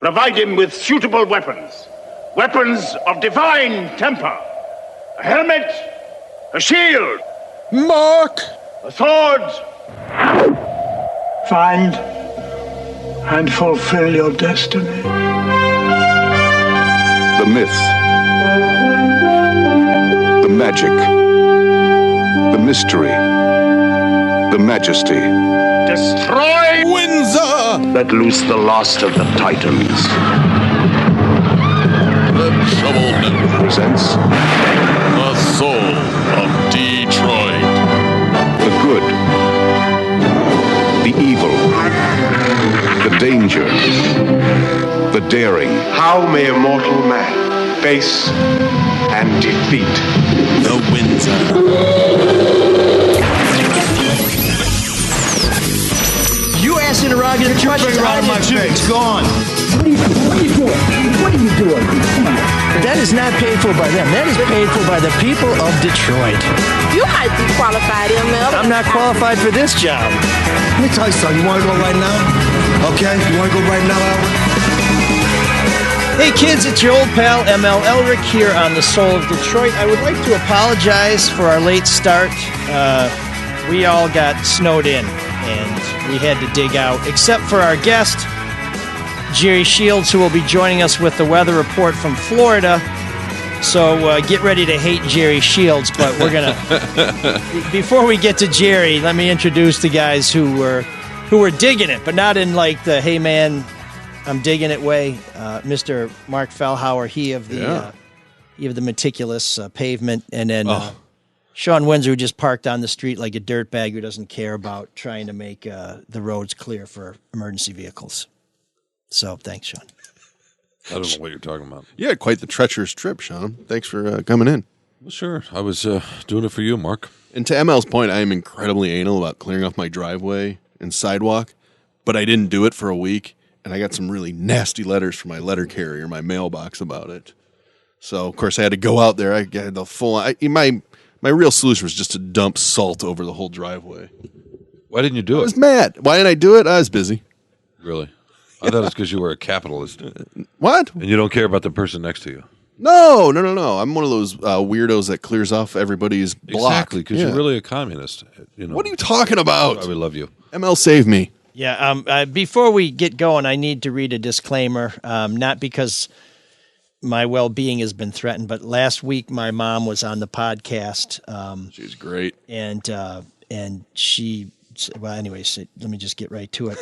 Provide him with suitable weapons. Weapons of divine temper. A helmet, a shield. Mark! A sword. Find and fulfill your destiny. The myth. The magic. The mystery. The majesty. Destroy Windsor! Let loose the last of the Titans. The Shovel Network Presents The Soul of Detroit. the good. The evil. The danger. The daring. How may a mortal man face and defeat The Windsor. You asked interrogative questions out of my face. Gone. What are you doing? What are you doing? Come on. That is not paid for by them. That is paid for by the people of Detroit. You might be qualified, ML. I'm not qualified for this job. Let me tell you something. You want to go right now? Okay? You want to go right now, Albert? Hey kids, it's your old pal ML Elric here on The Soul of Detroit. I would like to apologize for our late start. We all got snowed in and we had to dig out, except for our guest, Jerry Shields, who will be joining us with the weather report from Florida. So get ready to hate Jerry Shields, but we're going to... Before we get to Jerry, let me introduce the guys who were digging it, but not in like the, hey man, I'm digging it way. Mr. Mark Fellhauer, he of the meticulous pavement, and then Sean Windsor, who just parked on the street like a dirtbag who doesn't care about trying to make the roads clear for emergency vehicles. So thanks, Sean. I don't know what you're talking about. Yeah, quite the treacherous trip, Sean. Thanks for coming in. Well, sure. I was doing it for you, Mark. And to ML's point, I am incredibly anal about clearing off my driveway and sidewalk, but I didn't do it for a week, and I got some really nasty letters from my letter carrier, my mailbox about it. So, of course, I had to go out there. I got the full... My real solution was just to dump salt over the whole driveway. Why didn't you do I it? was mad. Why didn't I do it? I was busy. Really? I thought it's because you were a capitalist What? and you don't care about the person next to you. No. I'm one of those weirdos that clears off everybody's block. Exactly, because you're really a communist. You know. What are you talking about? I would love you. ML, save me. Yeah, before we get going, I need to read a disclaimer, not because my well-being has been threatened, but last week my mom was on the podcast. She's great. And she, well, anyways, let me just get right to it.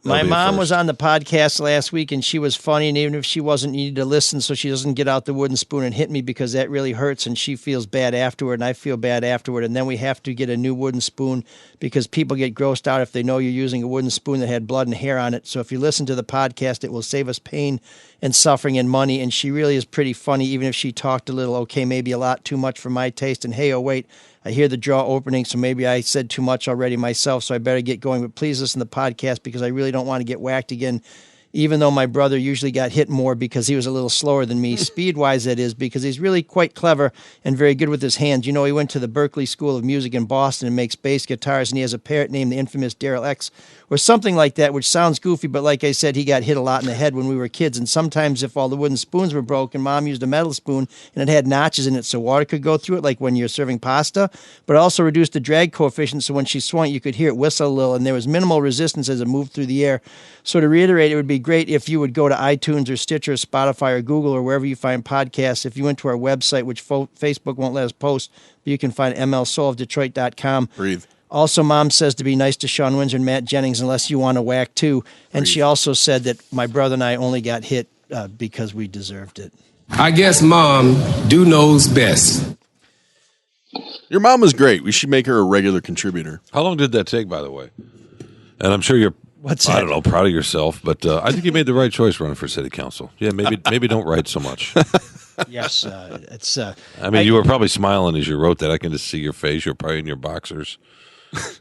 My mom was on the podcast last week, and she was funny, and even if she wasn't, you need to listen so she doesn't get out the wooden spoon and hit me, because that really hurts, and she feels bad afterward, and I feel bad afterward, and then we have to get a new wooden spoon because people get grossed out if they know you're using a wooden spoon that had blood and hair on it. So if you listen to the podcast, it will save us pain and suffering and money, and she really is pretty funny, even if she talked a little, okay, maybe a lot too much for my taste, and hey, oh wait, I hear the jaw opening, so maybe I said too much already myself, so I better get going. But please listen to the podcast because I really don't want to get whacked again, even though my brother usually got hit more because he was a little slower than me, speed-wise that is, because he's really quite clever and very good with his hands. You know, he went to the Berklee School of Music in Boston and makes bass guitars, and he has a parrot named the infamous Daryl X, or something like that, which sounds goofy, but like I said, he got hit a lot in the head when we were kids, and sometimes if all the wooden spoons were broken, Mom used a metal spoon, and it had notches in it so water could go through it, like when you're serving pasta, but also reduced the drag coefficient, so when she swung it, you could hear it whistle a little, and there was minimal resistance as it moved through the air. So to reiterate, it would be great if you would go to iTunes or Stitcher or Spotify or Google or wherever you find podcasts. If you went to our website, which Facebook won't let us post, but you can find mlsoulofdetroit.com. Breathe. Also, Mom says to be nice to Sean Windsor and Matt Jennings unless you want to whack too. And she also said that my brother and I only got hit because we deserved it. I guess Mom knows best. Your mom was great. We should make her a regular contributor. How long did that take, by the way? And I'm sure you're, I don't know, proud of yourself, but I think you made the right choice running for city council. Yeah, maybe don't write so much. Yes, it's. I mean, you were probably smiling as you wrote that. I can just see your face. You're probably in your boxers.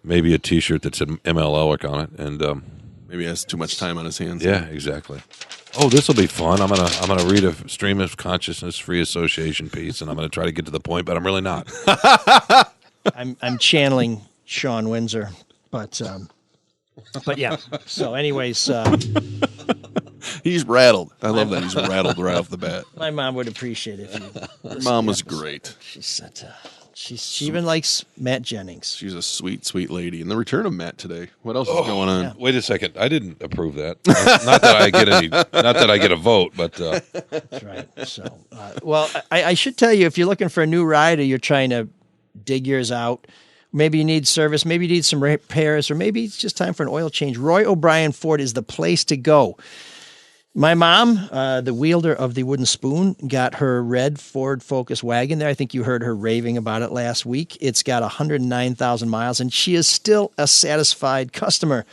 Maybe a T-shirt that said ML Elwick on it, and maybe he has too much time on his hands. Yeah, exactly. Oh, this will be fun. I'm gonna read a stream of consciousness free association piece, and I'm gonna try to get to the point, but I'm really not. I'm channeling Sean Windsor, but yeah. So, anyways, He's rattled. I love that. He's rattled right off the bat. My mom would appreciate it if you. Your mom was great. She said she even likes Matt Jennings. She's a sweet, sweet lady. And the return of Matt today. What else is going on? Yeah. Wait a second. I didn't approve that. Not that I get a vote, but that's right. So, well, I should tell you, if you're looking for a new ride or you're trying to dig yours out, maybe you need service, maybe you need some repairs, or maybe it's just time for an oil change, Roy O'Brien Ford is the place to go. My mom, the wielder of the wooden spoon, got her red Ford Focus wagon there. I think you heard her raving about it last week. It's got 109,000 miles, and she is still a satisfied customer.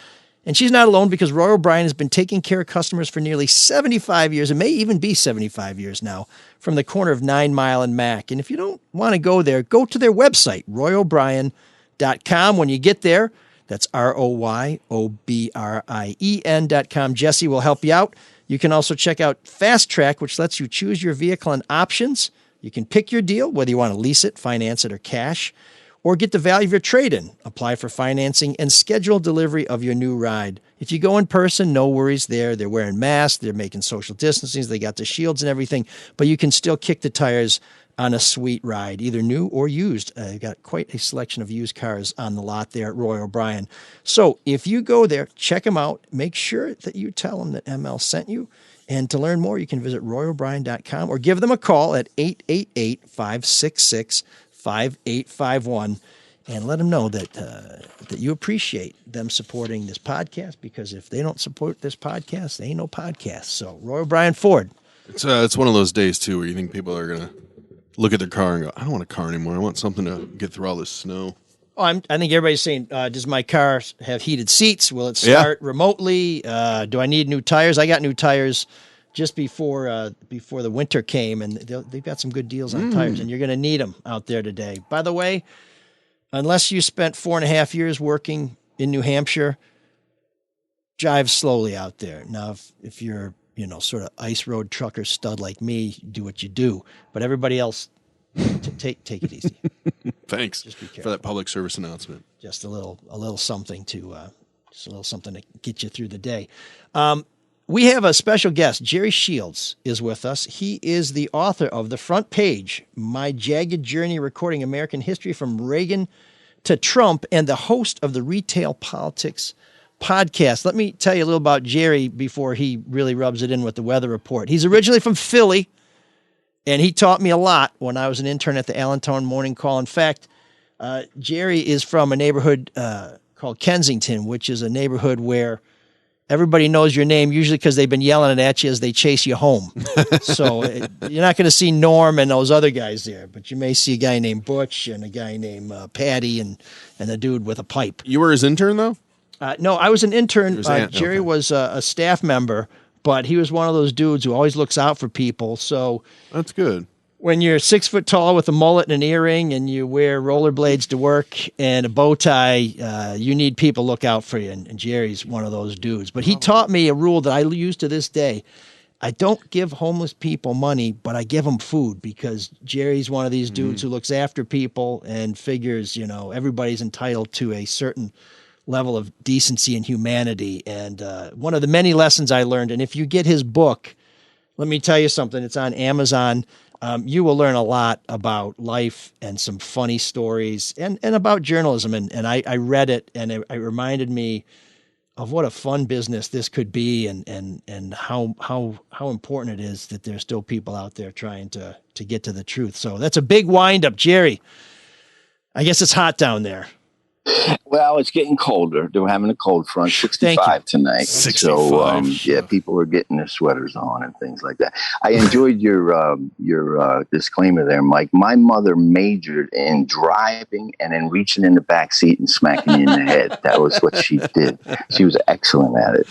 And she's not alone, because Roy O'Brien has been taking care of customers for nearly 75 years. It may even be 75 years now, from the corner of 9 Mile and Mack. And if you don't want to go there, go to their website, royobrien.com. When you get there, that's ROYOBRIEN.com. Jesse will help you out. You can also check out Fast Track, which lets you choose your vehicle and options. You can pick your deal, whether you want to lease it, finance it, or cash, or get the value of your trade-in, apply for financing, and schedule delivery of your new ride. If you go in person, no worries there. They're wearing masks, they're making social distancing, they got the shields and everything, but you can still kick the tires on a sweet ride, either new or used. You've got quite a selection of used cars on the lot there at Roy O'Brien. So if you go there, check them out. Make sure that you tell them that ML sent you. And to learn more, you can visit royobrien.com or give them a call at 888-566-5851 and let them know that that you appreciate them supporting this podcast, because if they don't support this podcast, they ain't no podcast. So Roy O'Brien Ford. It's one of those days, too, where you think people are going to look at their car and go, I don't want a car anymore. I want something to get through all this snow. Oh, I think everybody's saying, does my car have heated seats? Will it start remotely? Do I need new tires? I got new tires just before the winter came, and they've got some good deals on tires, and you're going to need them out there today. By the way, unless you spent 4.5 years working in New Hampshire, drive slowly out there. Now, if you're sort of ice road trucker stud like me, do what you do. But everybody else, take it easy. Thanks Just be careful. for that public service announcement. Just a little something to get you through the day. We have a special guest. Jerry Shields is with us. He is the author of The Front Page, My Jagged Journey Recording American History from Reagan to Trump, and the host of the Retail Politics podcast. Let me tell you a little about Jerry before he really rubs it in with the weather report. He's originally from Philly, and he taught me a lot when I was an intern at the Allentown Morning Call. In fact, Jerry is from a neighborhood called Kensington, which is a neighborhood where everybody knows your name, usually because they've been yelling at you as they chase you home. So you're not going to see Norm and those other guys there, but you may see a guy named Butch and a guy named Patty and a dude with a pipe. You were his intern, though? No, I was an intern. Jerry was a staff member, but he was one of those dudes who always looks out for people. So that's good. When you're 6 foot tall with a mullet and an earring and you wear rollerblades to work and a bow tie, you need people to look out for you. And Jerry's one of those dudes. But he taught me a rule that I use to this day. I don't give homeless people money, but I give them food, because Jerry's one of these dudes who looks after people and figures, everybody's entitled to a certain level of decency and humanity. And one of the many lessons I learned, and if you get his book, let me tell you something, it's on Amazon. You will learn a lot about life and some funny stories and about journalism. And I read it, and it reminded me of what a fun business this could be, and how important it is that there's still people out there trying to get to the truth. So that's a big wind-up. Jerry, I guess it's hot down there. Well, it's getting colder. They're having a cold front, 65 tonight. 65. So, people are getting their sweaters on and things like that. I enjoyed your disclaimer there, Mike. My mother majored in driving and then reaching in the back seat and smacking you in the head. That was what she did. She was excellent at it.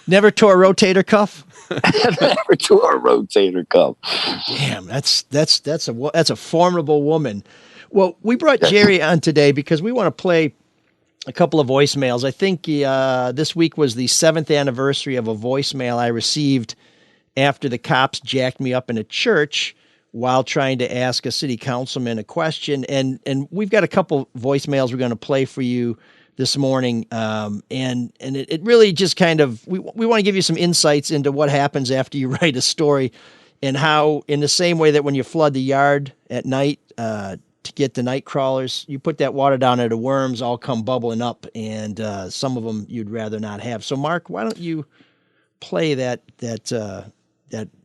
Never tore a rotator cuff? Never tore a rotator cuff. Damn, that's a formidable woman. Well, we brought Jerry on today because we want to play a couple of voicemails. I think this week was the 7th anniversary of a voicemail I received after the cops jacked me up in a church while trying to ask a city councilman a question. And we've got a couple voicemails we're going to play for you this morning. And it really just kind of, we want to give you some insights into what happens after you write a story, and how, in the same way that when you flood the yard at night to get the night crawlers, you put that water down and the worms all come bubbling up, and some of them you'd rather not have. So, Mark, why don't you play that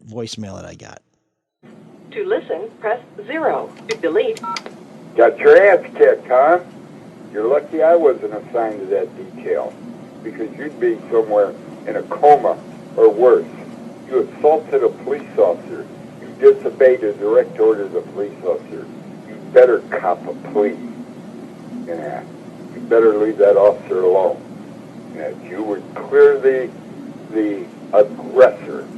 voicemail that I got? To listen, press 0. To delete. Got your ass kicked, huh? You're lucky I wasn't assigned to that detail, because you'd be somewhere in a coma or worse. You assaulted a police officer. You disobeyed a direct order of the police officer. You better cop a plea. Yeah. You better leave that officer alone. Yeah. You would clear the aggressor.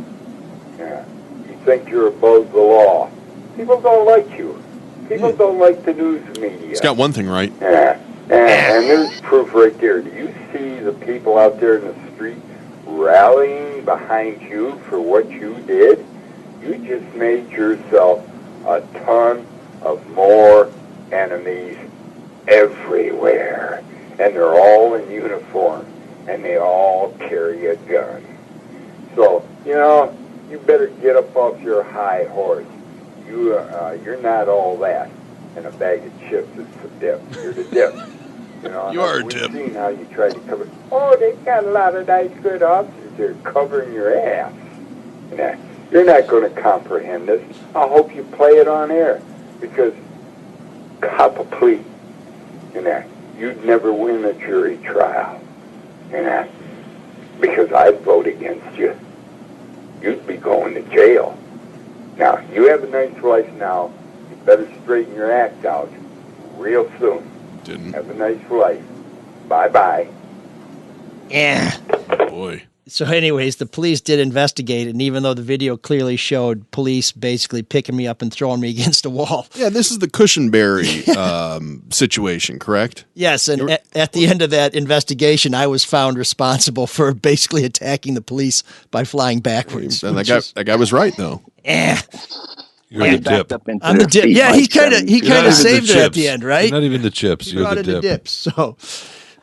Yeah. You think you're above the law. People don't like you. People don't like the news media. He's got one thing right. Yeah. And there's proof right there. Do you see the people out there in the street rallying behind you for what you did? You just made yourself a ton of more enemies everywhere. And they're all in uniform. And they all carry a gun. So, you better get up off your high horse. You're not all that. And a bag of chips is the dip. You're the dip. You are a dip. We've seen how you tried to cover. Oh, they got a lot of nice, good officers there covering your ass. You're not going to comprehend this. I hope you play it on air, because cop a plea. You'd never win a jury trial. Because I'd vote against you. You'd be going to jail. Now, you have a nice life now. You better straighten your act out real soon. Didn't. Have a nice life. Bye-bye. Yeah. Boy. So anyways, the police did investigate, and even though the video clearly showed police basically picking me up and throwing me against a wall. Yeah, this is the Cushenberry situation, correct? Yes, and at the end of that investigation, I was found responsible for basically attacking the police by flying backwards. And that guy was right, though. You're the dip. I'm the dip. Yeah, he kind of saved it at the end, right? You're not even the chips. You're the dip. Dips.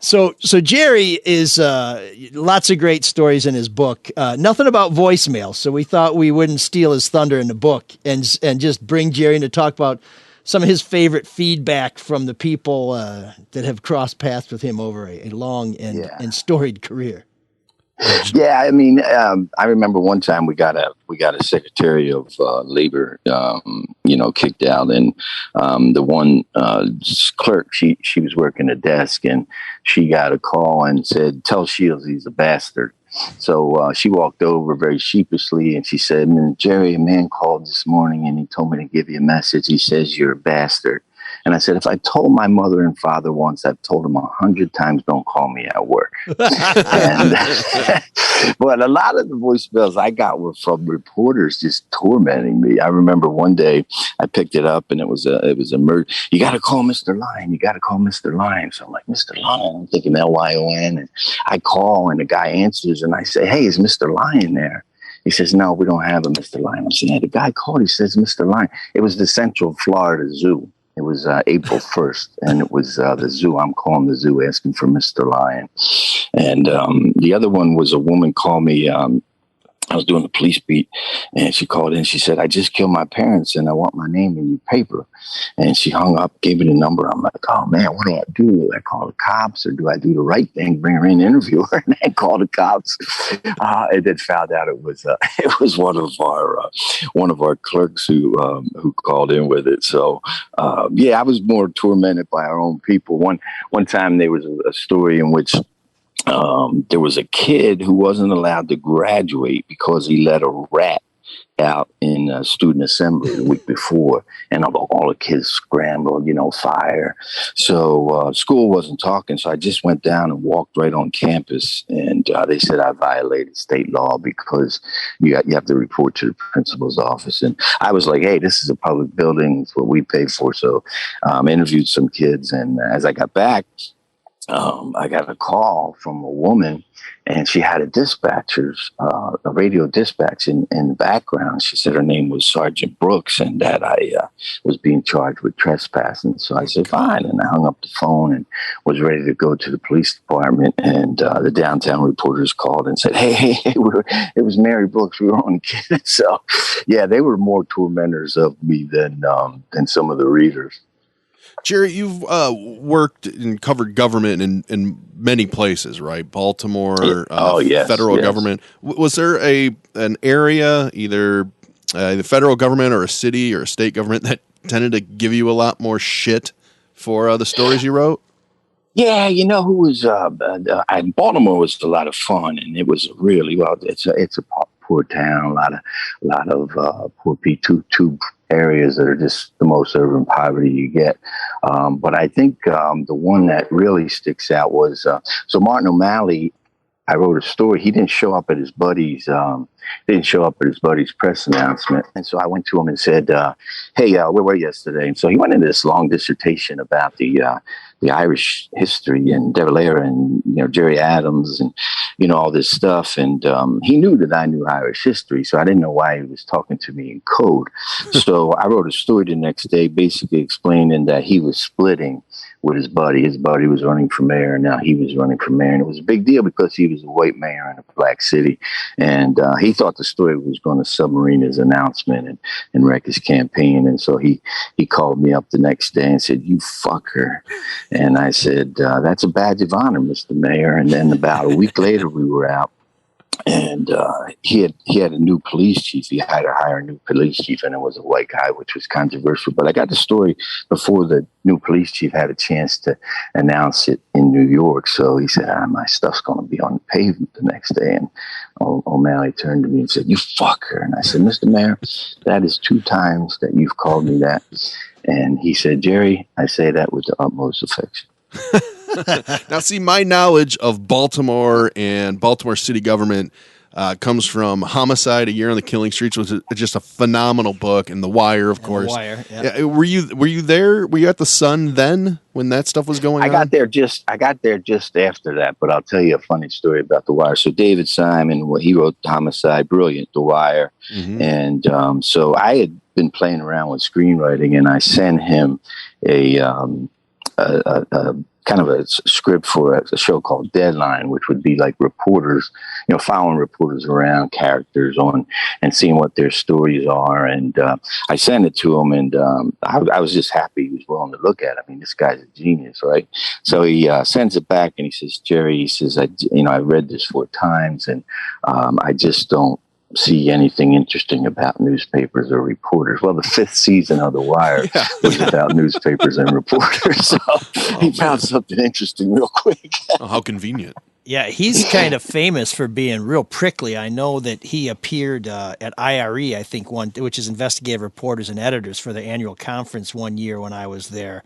So Jerry is lots of great stories in his book. Nothing about voicemail, so we thought we wouldn't steal his thunder in the book and just bring Jerry in to talk about some of his favorite feedback from the people that have crossed paths with him over a long and storied career. Yeah, I mean, I remember one time we got a secretary of labor, kicked out, and the one clerk, she was working a desk, and she got a call and said, "Tell Shields he's a bastard." So she walked over very sheepishly, and she said, "Jerry, a man called this morning, and he told me to give you a message. He says you're a bastard." And I said, if I told my mother and father once, I've told them 100 times, don't call me at work. But a lot of the voicemails I got were from reporters just tormenting me. I remember one day I picked it up, and it was a murder. You got to call Mr. Lyon. You got to call Mr. Lyon. So I'm like, Mr. Lyon. I'm thinking Lyon. And I call, and the guy answers, and I say, hey, is Mr. Lyon there? He says, no, we don't have a Mr. Lyon. I said, hey, the guy called. He says, Mr. Lyon. It was the Central Florida Zoo. It was April 1st, and it was the zoo. I'm calling the zoo asking for Mr. Lyon. And the other one was a woman called me. I was doing the police beat, and she called in. She said, I just killed my parents, and I want my name in your paper. And she hung up, gave me the number. I'm like, oh, man, what do I do? Do I call the cops, or do I do the right thing, bring her in, interview her, and then call the cops? And then found out it was one of our clerks who called in with it. So, I was more tormented by our own people. One time there was a story in which there was a kid who wasn't allowed to graduate because he let a rat out in student assembly the week before, and all the kids scrambled, fire. So school wasn't talking, so I just went down and walked right on campus, and they said I violated state law because you have to report to the principal's office. And I was like, hey, this is a public building. It's what we pay for. So interviewed some kids, and as I got back, I got a call from a woman, and she had a radio dispatch in the background. She said her name was Sergeant Brooks, and that I was being charged with trespassing. So I said, fine. And I hung up the phone and was ready to go to the police department. And the downtown reporters called and said, hey, it was Mary Brooks. We were on the kid. So, yeah, they were more tormentors of me than some of the readers. Jerry, you've worked and covered government in many places, right? Baltimore, federal government. Was there an area, either the federal government or a city or a state government, that tended to give you a lot more shit for the stories you wrote? Yeah, who was Baltimore was a lot of fun, and it was really it's a poor town, a lot of poor people, two areas that are just the most urban poverty you get. But I think the one that really sticks out was so Martin O'Malley. I wrote a story. He didn't show up at his buddy's. Press announcement, and so I went to him and said, "Hey, where were you yesterday?" And so he went into this long dissertation about the Irish history and De Valera and Jerry Adams and all this stuff. And he knew that I knew Irish history, so I didn't know why he was talking to me in code. So I wrote a story the next day, basically explaining that he was splitting with his buddy. His buddy was running for mayor, and now he was running for mayor. And it was a big deal because he was a white mayor in a black city. And he thought the story was going to submarine his announcement and wreck his campaign. And so he called me up the next day and said, "You fucker." And I said, "That's a badge of honor, Mr. Mayor." And then about a week later, we were out. And he had a new police chief. He had to hire a new police chief, and it was a white guy, which was controversial. But I got the story before the new police chief had a chance to announce it in New York. So he said, "My stuff's going to be on the pavement the next day." And O'Malley turned to me and said, "You fucker." And I said, "Mr. Mayor, that is 2 times that you've called me that." And he said, "Jerry, I say that with the utmost affection." Now, see, my knowledge of Baltimore and Baltimore city government comes from Homicide: A Year on the Killing Streets, which was just a phenomenal book, and The Wire, of course. The Wire, yeah. Yeah, were you there? Were you at the Sun then when that stuff was going on? I got there just after that, but I'll tell you a funny story about The Wire. So David Simon, he wrote Homicide, brilliant, The Wire, and so I had been playing around with screenwriting, and I sent him a kind of a script for a show called Deadline, which would be like reporters, following reporters around, characters on, and seeing what their stories are. And I sent it to him, and I was just happy he was willing to look at it. I mean, this guy's a genius, right? So he sends it back, and he says, "Jerry," he says, I read this 4 times, and I just don't see anything interesting about newspapers or reporters. Well, the 5th season of The Wire was about newspapers and reporters, so he found something interesting real quick. Oh, how convenient. Yeah, he's kind of famous for being real prickly. I know that he appeared at IRE, I think, which is Investigative Reporters and Editors, for the annual conference one year when I was there.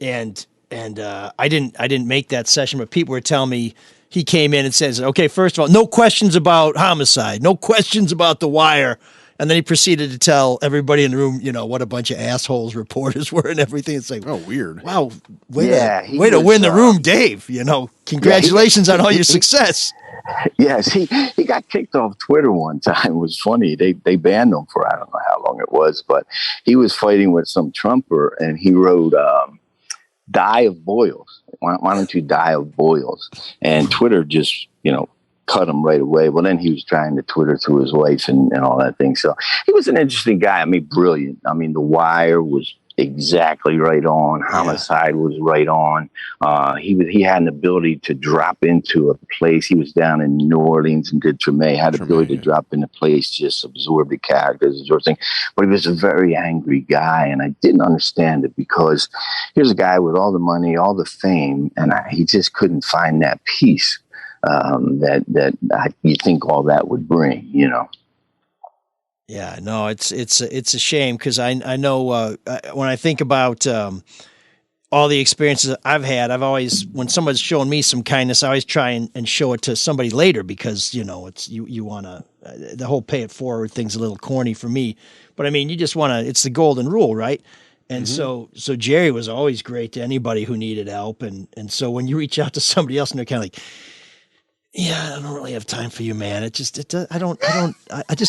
And I didn't make that session, but people were telling me he came in and says, "Okay, first of all, no questions about Homicide, no questions about The Wire." And then he proceeded to tell everybody in the room, what a bunch of assholes reporters were and everything. It's like, oh, weird. Wow, way to win the room, Dave. Congratulations on all your success. Yes, he got kicked off Twitter one time. It was funny. They banned him for I don't know how long it was, but he was fighting with some Trumper, and he wrote "Die of Boils." Why don't you die of boils? And Twitter just, cut him right away. Well, then he was trying to Twitter through his wife and all that thing. So he was an interesting guy. I mean, brilliant. I mean, The Wire was exactly right on. Homicide was right on. He had an ability to drop into a place. He was down in New Orleans and did Treme, had the ability to drop into a place, just absorb the characters, sort of thing. But he was a very angry guy, and I didn't understand it because here's a guy with all the money, all the fame, and he just couldn't find that peace that you think all that would bring, Yeah, no, it's a shame because I know when I think about all the experiences I've had, I've always, when someone's showing me some kindness, I always try and show it to somebody later because it's you want to the whole pay it forward thing's a little corny for me, but I mean you just want to. It's the golden rule, right? And so Jerry was always great to anybody who needed help. And so when you reach out to somebody else and they're kind of like, yeah, I don't really have time for you, man. I just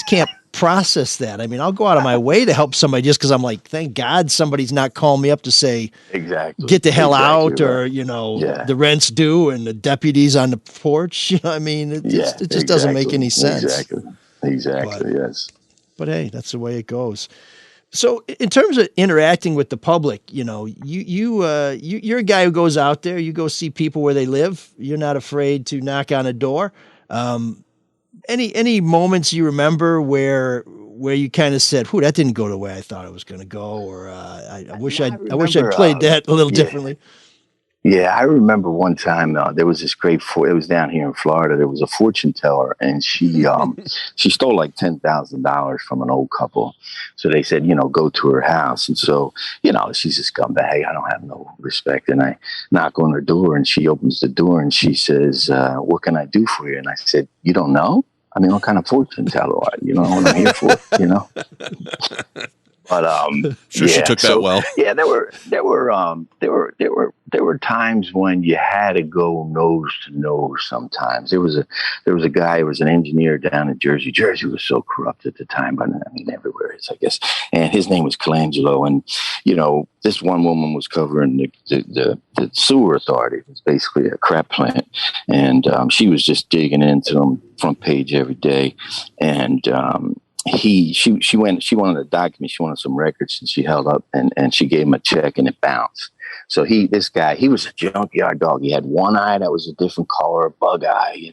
can't process that. I mean, I'll go out of my way to help somebody just because I'm like, thank God somebody's not calling me up to say, exactly, get the hell out, right. or, the rent's due and the deputy's on the porch. I mean, it just doesn't make any sense. Exactly. Yes. But hey, that's the way it goes. So in terms of interacting with the public, you're a guy who goes out there, you go see people where they live. You're not afraid to knock on a door. Any moments you remember where you kind of said, "Whew, that didn't go the way I thought it was going to go," or I wish I'd played that a little differently. Yeah, I remember one time there was this great. It was down here in Florida. There was a fortune teller, and she stole like $10,000 from an old couple. So they said, go to her house. And so, she's a scumbag. I don't have no respect. And I knock on her door, and she opens the door, and she says, "What can I do for you?" And I said, "You don't know? I mean, what kind of fortune teller are you? You don't know what I'm here for, But sure, she took that well. Yeah, there were times when you had to go nose to nose. Sometimes there was a guy who was an engineer down in Jersey. Jersey was so corrupt at the time, but I mean everywhere is, I guess. And his name was Colangelo. And this one woman was covering the sewer authority. It was basically a crap plant, and she was just digging into them front page every day, and she wanted a document, she wanted some records, and she held up and she gave him a check and it bounced. So this guy was a junkyard dog. He had one eye that was a different color, a bug eye,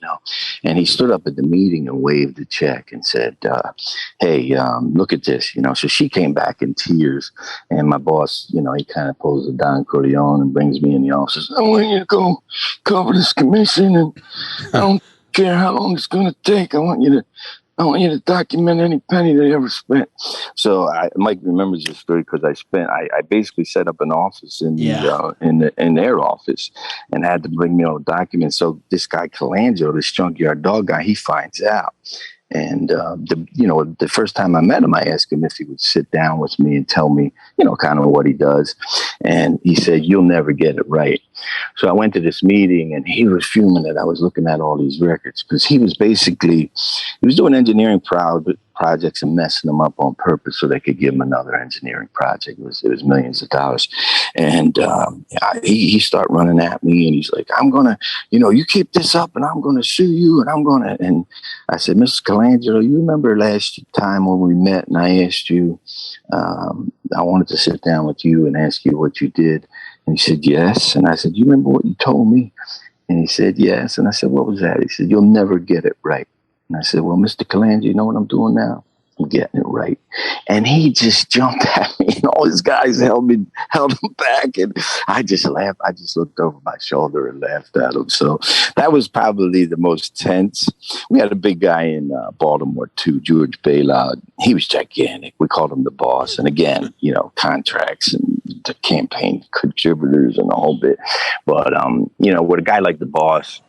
and he stood up at the meeting and waved the check and said, hey, look at this, So she came back in tears, and my boss, he kind of pulls a Don Corleone and brings me in the office. "I want you to go cover this commission, and I don't care how long it's going to take. I want you to document any penny they ever spent." So Mike remembers this story because I basically set up an office in their office and had to bring me all the documents. So this guy Colangelo, this junkyard dog guy, he finds out. And, the first time I met him, I asked him if he would sit down with me and tell me, kind of what he does. And he said, "You'll never get it right." So I went to this meeting, and he was fuming that I was looking at all these records, because he was doing engineering projects and messing them up on purpose so they could give him another engineering project. It was millions of dollars. And he started running at me, and he's like, "I'm going to, you keep this up and I'm going to sue you, and I'm going to," and I said, "Mr. Colangelo, you remember last time when we met and I asked you, I wanted to sit down with you and ask you what you did?" And he said, "Yes." And I said, "You remember what you told me?" And he said, "Yes." And I said, "What was that?" He said, "You'll never get it right." And I said, "Well, Mr. Colangelo, you know what I'm doing now? I'm getting it right." And he just jumped at me, and all his guys held him back, and I just laughed. I just looked over my shoulder and laughed at him. So that was probably the most tense. We had a big guy in Baltimore too, George Baylod. He was gigantic. We called him the boss. And again, contracts and the campaign contributors and the whole bit. But with a guy like the boss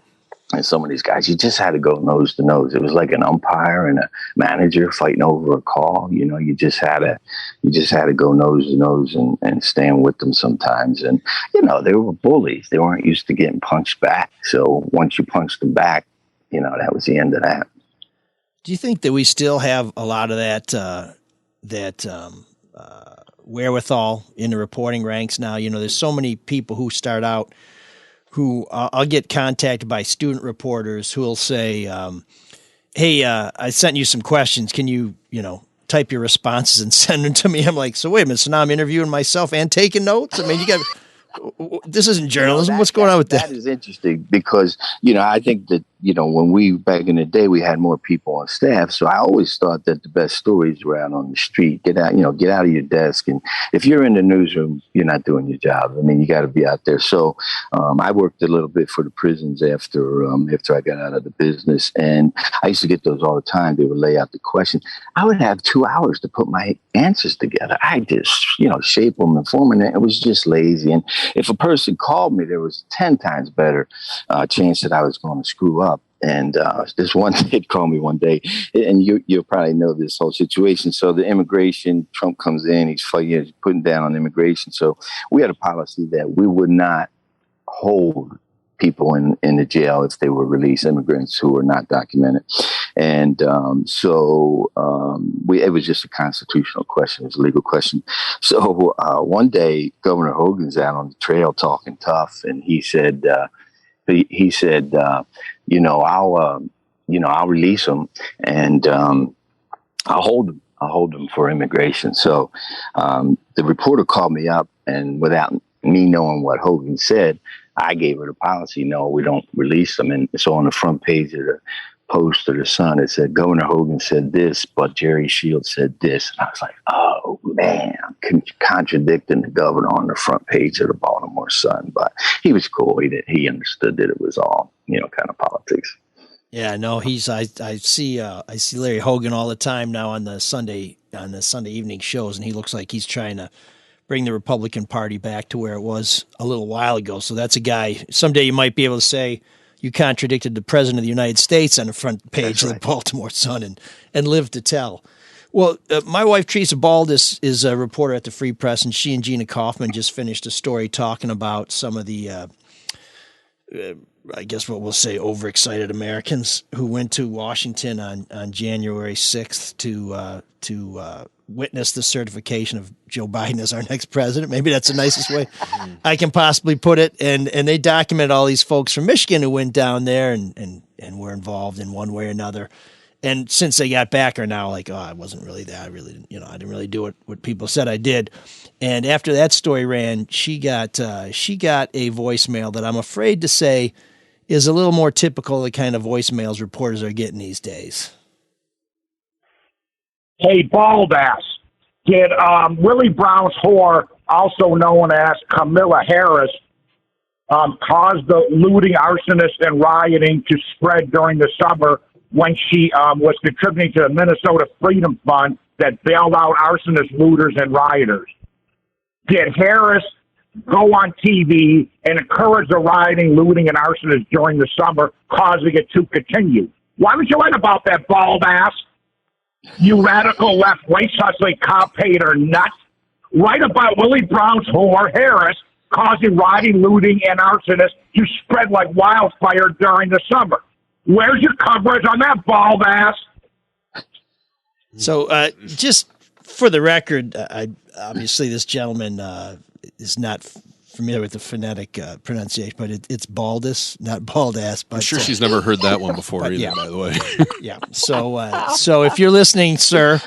and some of these guys, you just had to go nose to nose. It was like an umpire and a manager fighting over a call. You just had to go nose to nose and stand with them sometimes. And they were bullies. They weren't used to getting punched back. So once you punched them back, that was the end of that. Do you think that we still have a lot of that wherewithal in the reporting ranks now? There's so many people who start out who I'll get contacted by student reporters who will say, "Hey, I sent you some questions. Can you, type your responses and send them to me?" I'm like, "So wait a minute. So now I'm interviewing myself and taking notes? I mean, this isn't journalism. What's going on with that?" That is interesting because, I think that, when back in the day, we had more people on staff. So I always thought that the best stories were out on the street. Get out of your desk. And if you're in the newsroom, you're not doing your job. I mean, you got to be out there. So I worked a little bit for the prisons after I got out of the business. And I used to get those all the time. They would lay out the questions. I would have 2 hours to put my answers together. I just, shape them and form them. It was just lazy. And if a person called me, there was 10 times better chance that I was going to screw up. up. And this one kid called me one day, and you'll probably know this whole situation. So the immigration, Trump comes in, he's putting down on immigration. So we had a policy that we would not hold people in the jail if they were released, immigrants who were not documented. And it was just a constitutional question. It was a legal question. So one day, Governor Hogan's out on the trail talking tough, and he said, I'll release them, and I'll hold them for immigration. So the reporter called me up, and without me knowing what Hogan said, I gave her the policy, no, we don't release them. And so on the front page of the Post or the Sun, it said, Governor Hogan said this, but Jerry Shields said this. And I was like, oh, man, I'm contradicting the governor on the front page of the Baltimore Sun. But he was cool. He understood that it was all, kind of politics. Yeah, no, I see Larry Hogan all the time now on the Sunday evening shows, and he looks like he's trying to bring the Republican Party back to where it was a little while ago. So that's a guy, someday you might be able to say you contradicted the President of the United States on the front page of the Baltimore Sun and live to tell. Well, my wife, Teresa Baldus, is a reporter at the Free Press, and she and Gina Kaufman just finished a story talking about some of the, I guess what we'll say, overexcited Americans who went to Washington on January 6th to witness the certification of Joe Biden as our next president. Maybe that's the nicest way I can possibly put it. And they documented all these folks from Michigan who went down there and were involved in one way or another. And since they got back are now like, oh, I wasn't really that. I really, I didn't really do what people said I did. And after that story ran, she got a voicemail that I'm afraid to say is a little more typical of the kind of voicemails reporters are getting these days. Hey, Baldass, did Willie Brown's whore, also known as Camilla Harris, cause the looting, arsonist, and rioting to spread during the summer when she was contributing to the Minnesota Freedom Fund that bailed out arsonists, looters, and rioters? Did Harris go on TV and encourage the rioting, looting, and arsonists during the summer, causing it to continue? Why would you write about that, Baldass? You radical left race hustling cop hater nut. Write about Willie Brown's whore, Harris, causing rioting, looting, and arsonists to spread like wildfire during the summer. Where's your coverage on that, bald ass? So just for the record, obviously this gentleman is not familiar with the phonetic pronunciation, but it's Baldus, not bald ass. But I'm sure she's never heard that one before either, yeah. By the way. Yeah. So if you're listening, sir,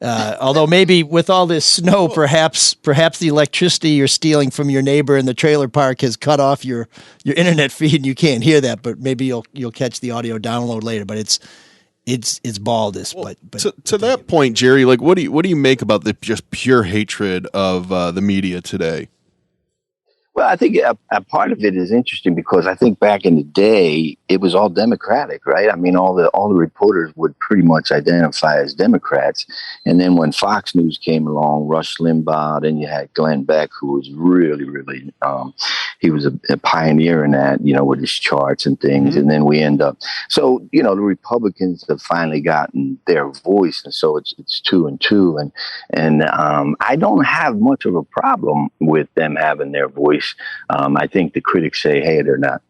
although maybe with all this snow, perhaps the electricity you're stealing from your neighbor in the trailer park has cut off your internet feed and you can't hear that, but maybe you'll catch the audio download later. But it's Baldus. Well, but to that point, Jerry, like what do you make about the just pure hatred of the media today? Well, I think a part of it is interesting because I think back in the day, it was all Democratic, right? I mean, all the reporters would pretty much identify as Democrats. And then when Fox News came along, Rush Limbaugh, then you had Glenn Beck, who was really, really, he was a pioneer in that, with his charts and things. Mm-hmm. And then we end up, so, the Republicans have finally gotten their voice. And so it's 2 and 2. And I don't have much of a problem with them having their voice. I think the critics say, hey, they're not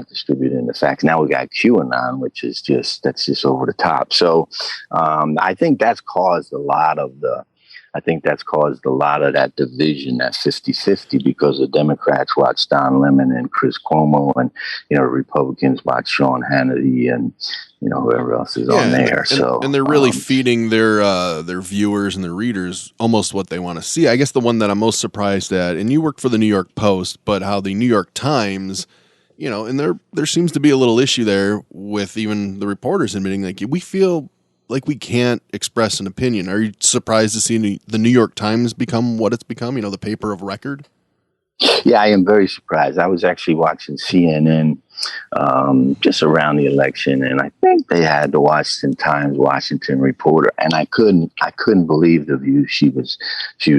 distributing the facts. Now we got QAnon, which is that's just over the top. So I think that's caused a lot of that division, that 50-50, because the Democrats watch Don Lemon and Chris Cuomo, and Republicans watch Sean Hannity and whoever else is on there. And they're really feeding their viewers and their readers almost what they want to see. I guess the one that I'm most surprised at, and you work for the New York Post, but how the New York Times, and there seems to be a little issue there with even the reporters admitting like we feel like we can't express an opinion. Are you surprised to see the New York Times become what it's become? The paper of record. Yeah, I am very surprised. I was actually watching CNN just around the election, and I think they had the Washington Times, Washington Reporter, and I couldn't believe the views she was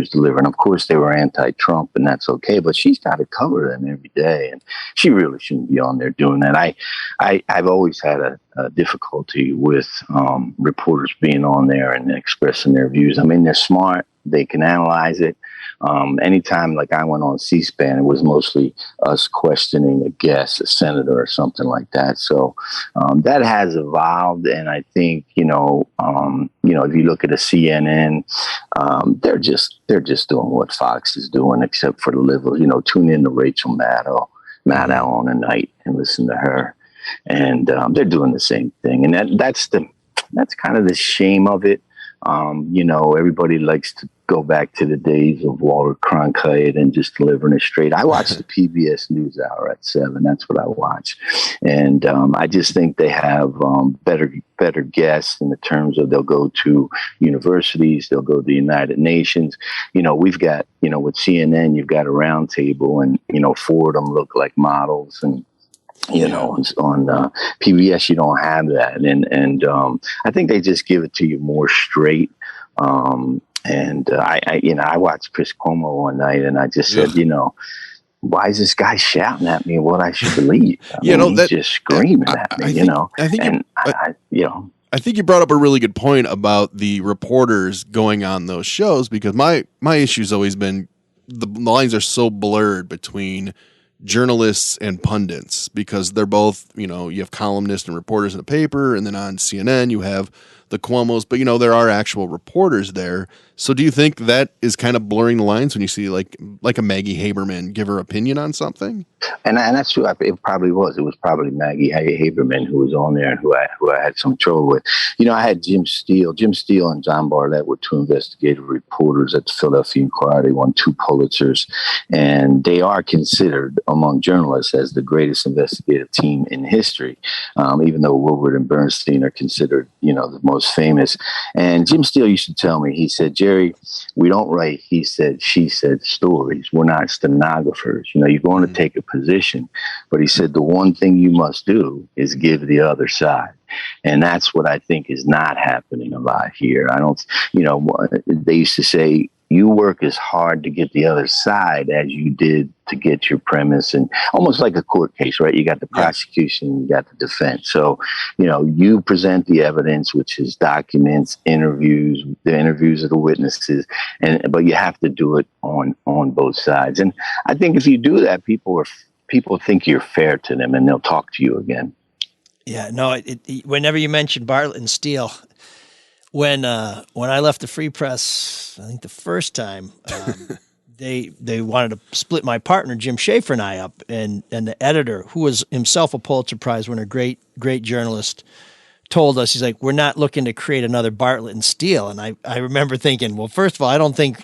delivering. Of course, they were anti-Trump, and that's okay, but she's got to cover them every day, and she really shouldn't be on there doing that. I've always had a difficulty with reporters being on there and expressing their views. I mean, they're smart; they can analyze it. Anytime like I went on C-SPAN, it was mostly us questioning a guest, a senator or something like that. So that has evolved. And I think, if you look at a CNN, they're just doing what Fox is doing, except for the liberal, tune in to Rachel Maddow on a night and listen to her. And they're doing the same thing. And that's kind of the shame of it. Everybody likes to go back to the days of Walter Cronkite and just delivering it straight. I watch the PBS NewsHour at 7. That's what I watch. And I just think they have better guests in the terms of they'll go to universities, they'll go to the United Nations. We've got, with CNN, you've got a round table and, 4 of them look like models, and on PBS, you don't have that. And I think they just give it to you more straight. I watched Chris Cuomo one night and I just said, why is this guy shouting at me what I should believe? He's just screaming at me, I think you brought up a really good point about the reporters going on those shows, because my issue's always been the lines are so blurred between journalists and pundits, because they're both, you have columnists and reporters in the paper, and then on CNN you have the Cuomos, but there are actual reporters there. So do you think that is kind of blurring the lines when you see like a Maggie Haberman give her opinion on something? And that's true. It probably was. It was probably Maggie Haberman who was on there and who I had some trouble with. I had Jim Steele. Jim Steele and John Bartlett were 2 investigative reporters at the Philadelphia Inquirer. They won 2 Pulitzers, and they are considered among journalists as the greatest investigative team in history, even though Woodward and Bernstein are considered, the most famous. And Jim Steele used to tell me, he said, Jerry, we don't write he said, she said stories. We're not stenographers. You're going to take a position. But he said, the one thing you must do is give the other side. And that's what I think is not happening a lot here. I don't, they used to say, you work as hard to get the other side as you did to get your premise, and almost like a court case, right? You got the prosecution, you got the defense. So, you present the evidence, which is documents, interviews, the interviews of the witnesses, but you have to do it on both sides. And I think if you do that, people think you're fair to them, and they'll talk to you again. Yeah, no. Whenever you mention Bartlett and Steele, when I left the Free Press, I think the first time, they wanted to split my partner Jim Schaefer and I up, and the editor, who was himself a Pulitzer Prize winner, great journalist, told us, he's like, we're not looking to create another Bartlett and Steele. And I remember thinking, well, first of all, I don't think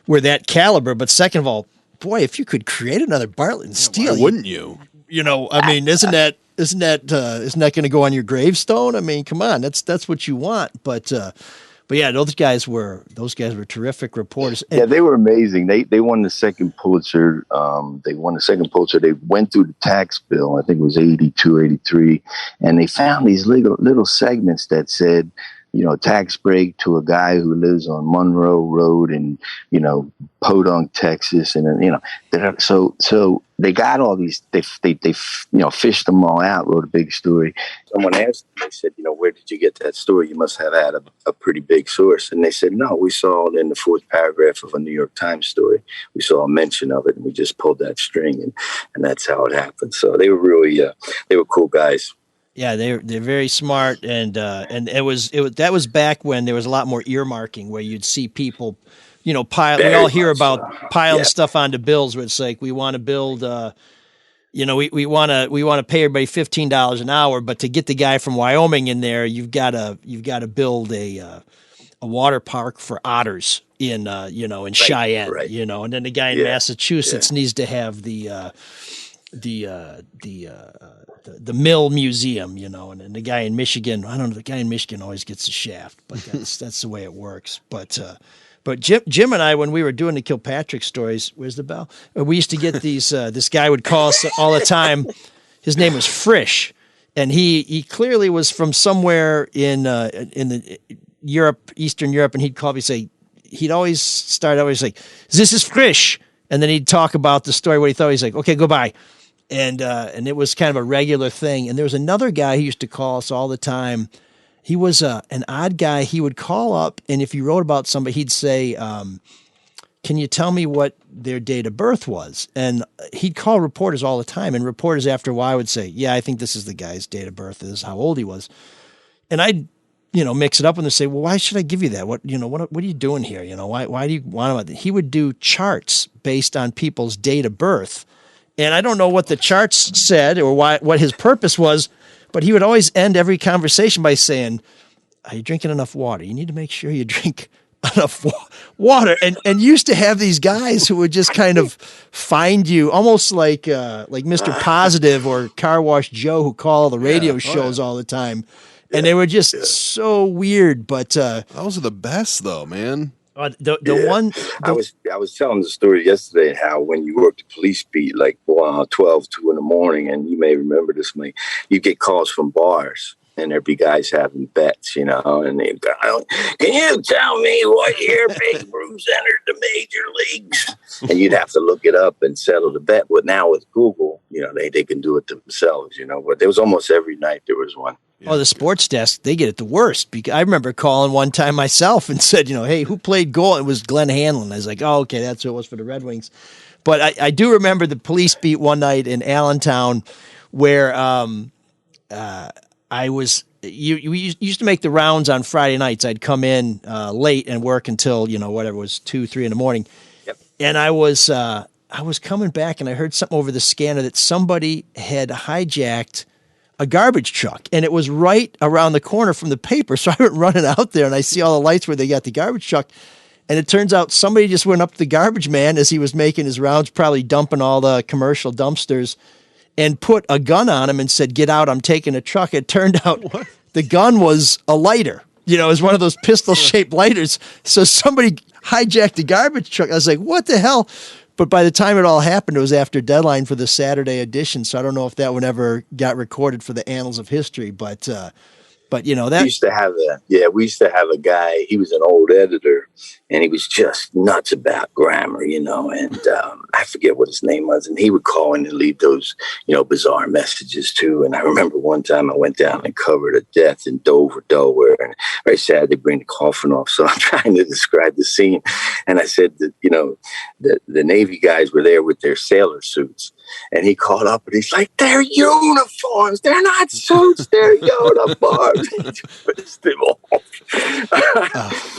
we're that caliber, but second of all, boy, if you could create another Bartlett and Steele, why wouldn't you? I mean, isn't that going to go on your gravestone? I mean, come on, that's what you want. But yeah, those guys were terrific reporters. Yeah, they were amazing. They won the second Pulitzer. They went through the tax bill. I think it was 82, 83, and they found these little segments that said, tax break to a guy who lives on Monroe Road in, Podunk, Texas. And, so they got all these, they fished them all out, wrote a big story. Someone asked them, they said, where did you get that story? You must have had a pretty big source. And they said, no, we saw it in the 4th paragraph of a New York Times story. We saw a mention of it and we just pulled that string, and that's how it happened. So they were really, they were cool guys. Yeah, they're very smart, and that was back when there was a lot more earmarking, where you'd see people, pile. We all hear about piling stuff onto bills, where it's like, we want to build, we want to pay everybody $15 an hour, but to get the guy from Wyoming in there, you've got to build a water park for otters in Cheyenne, right. And then the guy in Massachusetts needs to have the the Mill Museum, and the guy in Michigan. I don't know. The guy in Michigan always gets the shaft, but that's the way it works. But Jim and I, when we were doing the Kilpatrick stories, where's the bell? We used to get these. This guy would call us all the time. His name was Frisch, and he clearly was from somewhere in the Europe, Eastern Europe, and he'd call me and say. He'd always start like, "This is Frisch," and then he'd talk about the story, what he thought. He's like, "Okay, goodbye," and it was kind of a regular thing. And there was another guy who used to call us all the time. He was an odd guy. He would call up, and if you wrote about somebody, he'd say, "Can you tell me what their date of birth was?" And he'd call reporters all the time, and reporters after a while would say, "Yeah, I think this is the guy's date of birth. This is how old he was," and I'd mix it up and they say, well, why should I give you that? What are you doing here? Why do you want him? He would do charts based on people's date of birth. And I don't know what the charts said or what his purpose was, but he would always end every conversation by saying, are you drinking enough water? You need to make sure you drink enough water. And used to have these guys who would just kind of find you almost like Mr. Positive or Car Wash Joe, who call the radio shows all the time. And they were just so weird, but those are the best, though, man. I was telling the story yesterday how when you worked the police beat, like 2 in the morning, and you may remember this, you get calls from bars, and there'd be guys having bets, and they'd go, "Can you tell me what year Babe Ruth entered the major leagues?" And you'd have to look it up and settle the bet. But now with Google, they can do it themselves, But there was almost every night there was one. Yeah. Oh, the sports desk, they get it the worst. Because I remember calling one time myself and said, hey, who played goal? It was Glenn Hanlon. I was like, oh, okay, that's who it was for the Red Wings. But I do remember the police beat one night in Allentown where I was you used to make the rounds on Friday nights. I'd come in late and work until, whatever it was, 2, 3 in the morning. Yep. And I was coming back and I heard something over the scanner that somebody had hijacked a garbage truck, and it was right around the corner from the paper. So I went running out there, and I see all the lights where they got the garbage truck, and it turns out somebody just went up to the garbage man as he was making his rounds, probably dumping all the commercial dumpsters, and put a gun on him and said, "Get out, I'm taking a truck." It turned out the gun was a lighter. It was one of those pistol-shaped lighters. So somebody hijacked the garbage truck. I was like, what the hell? But by the time it all happened, it was after deadline for the Saturday edition. So I don't know if that one ever got recorded for the annals of history. But that we used to have a guy. He was an old editor, and he was just nuts about grammar, and I forget what his name was. And he would call in and leave those, bizarre messages too. And I remember one time I went down and covered a death in Dover, Delaware, and very sad they bring the coffin off. So I'm trying to describe the scene, and I said that the Navy guys were there with their sailor suits. And he called up and he's like, "They're uniforms. They're not suits. They're uniforms."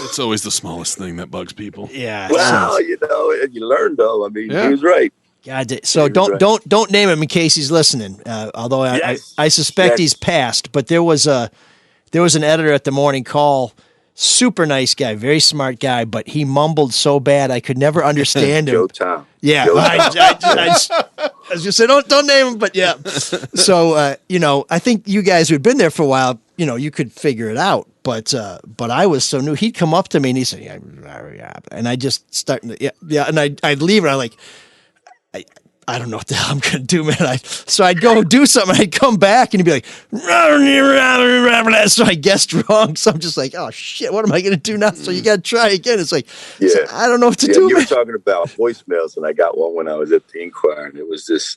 It's always the smallest thing that bugs people. Yeah. Well, you learn though. I mean, he was right. God, so don't name him in case he's listening. Although I suspect he's passed. But there was an editor at the Morning Call. Super nice guy, very smart guy, but he mumbled so bad I could never understand him. Joe Tom. Yeah, I was just say don't name him, but yeah. So I think you guys who'd been there for a while, you could figure it out. But I was so new. He'd come up to me and he'd say, "Yeah," and I just start, and I'd leave and I'm like, I don't know what the hell I'm going to do, man. So I'd go do something, and I'd come back, and he'd be like, so I guessed wrong. So I'm just like, oh, shit, what am I going to do now? So you got to try again. It's like, so I don't know what to do. You were talking about voicemails, and I got one when I was at the Inquirer, and it was this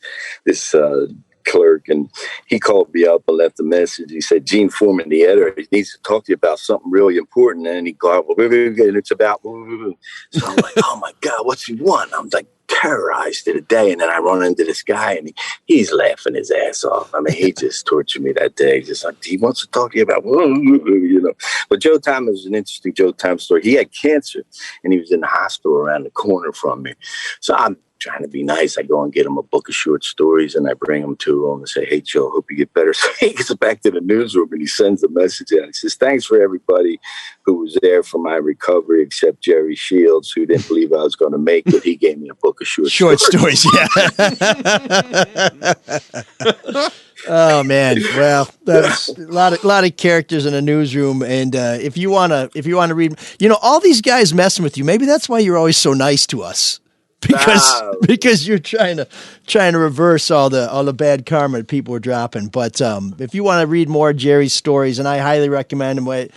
clerk, and he called me up and left a message. He said, "Gene Foreman, the editor, he needs to talk to you about something really important." And he called, and it's about, so I'm like, oh my God, what's he want? I'm like terrorized to the day. And then I run into this guy, and he's laughing his ass off. I mean, he just tortured me that day. Just like, he wants to talk to you about, But Joe Tom is an interesting Joe Tom story. He had cancer, and he was in the hospital around the corner from me. So I'm trying to be nice. I go and get him a book of short stories, and I bring them to him and say, "Hey, Joe, hope you get better." So he gets back to the newsroom and he sends a message out. He says, "Thanks for everybody who was there for my recovery, except Jerry Shields, who didn't believe I was going to make it. He gave me a book of short stories." Yeah. Oh man, well, that's a lot of characters in a newsroom, and if you wanna read, all these guys messing with you. Maybe that's why you're always so nice to us, because you're trying to reverse all the bad karma that people are dropping. But if you want to read more of Jerry's stories, and I highly recommend them.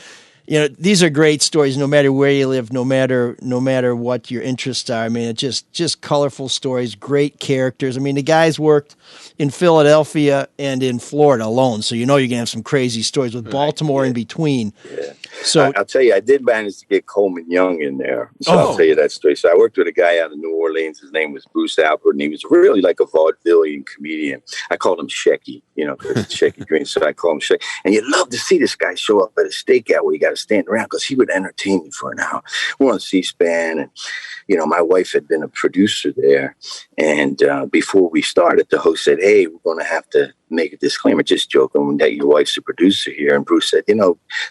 These are great stories, no matter where you live, no matter what your interests are. I mean, it's just colorful stories, great characters. I mean, the guys worked in Philadelphia and in Florida alone, so you're going to have some crazy stories with Baltimore in between. Yeah. So I'll tell you, I did manage to get Coleman Young in there. So I'll tell you that story. So I worked with a guy out of New Orleans. His name was Bruce Albert, and he was really like a vaudevillian comedian. I called him Shecky, because Shecky Green. So I called him Shecky. And you'd love to see this guy show up at a stakeout where you got to stand around, because he would entertain me for an hour. We're on C-SPAN, and my wife had been a producer there. And before we started, the host said, "Hey, we're going to have to make a disclaimer, just joking, that your wife's a producer here." And Bruce said,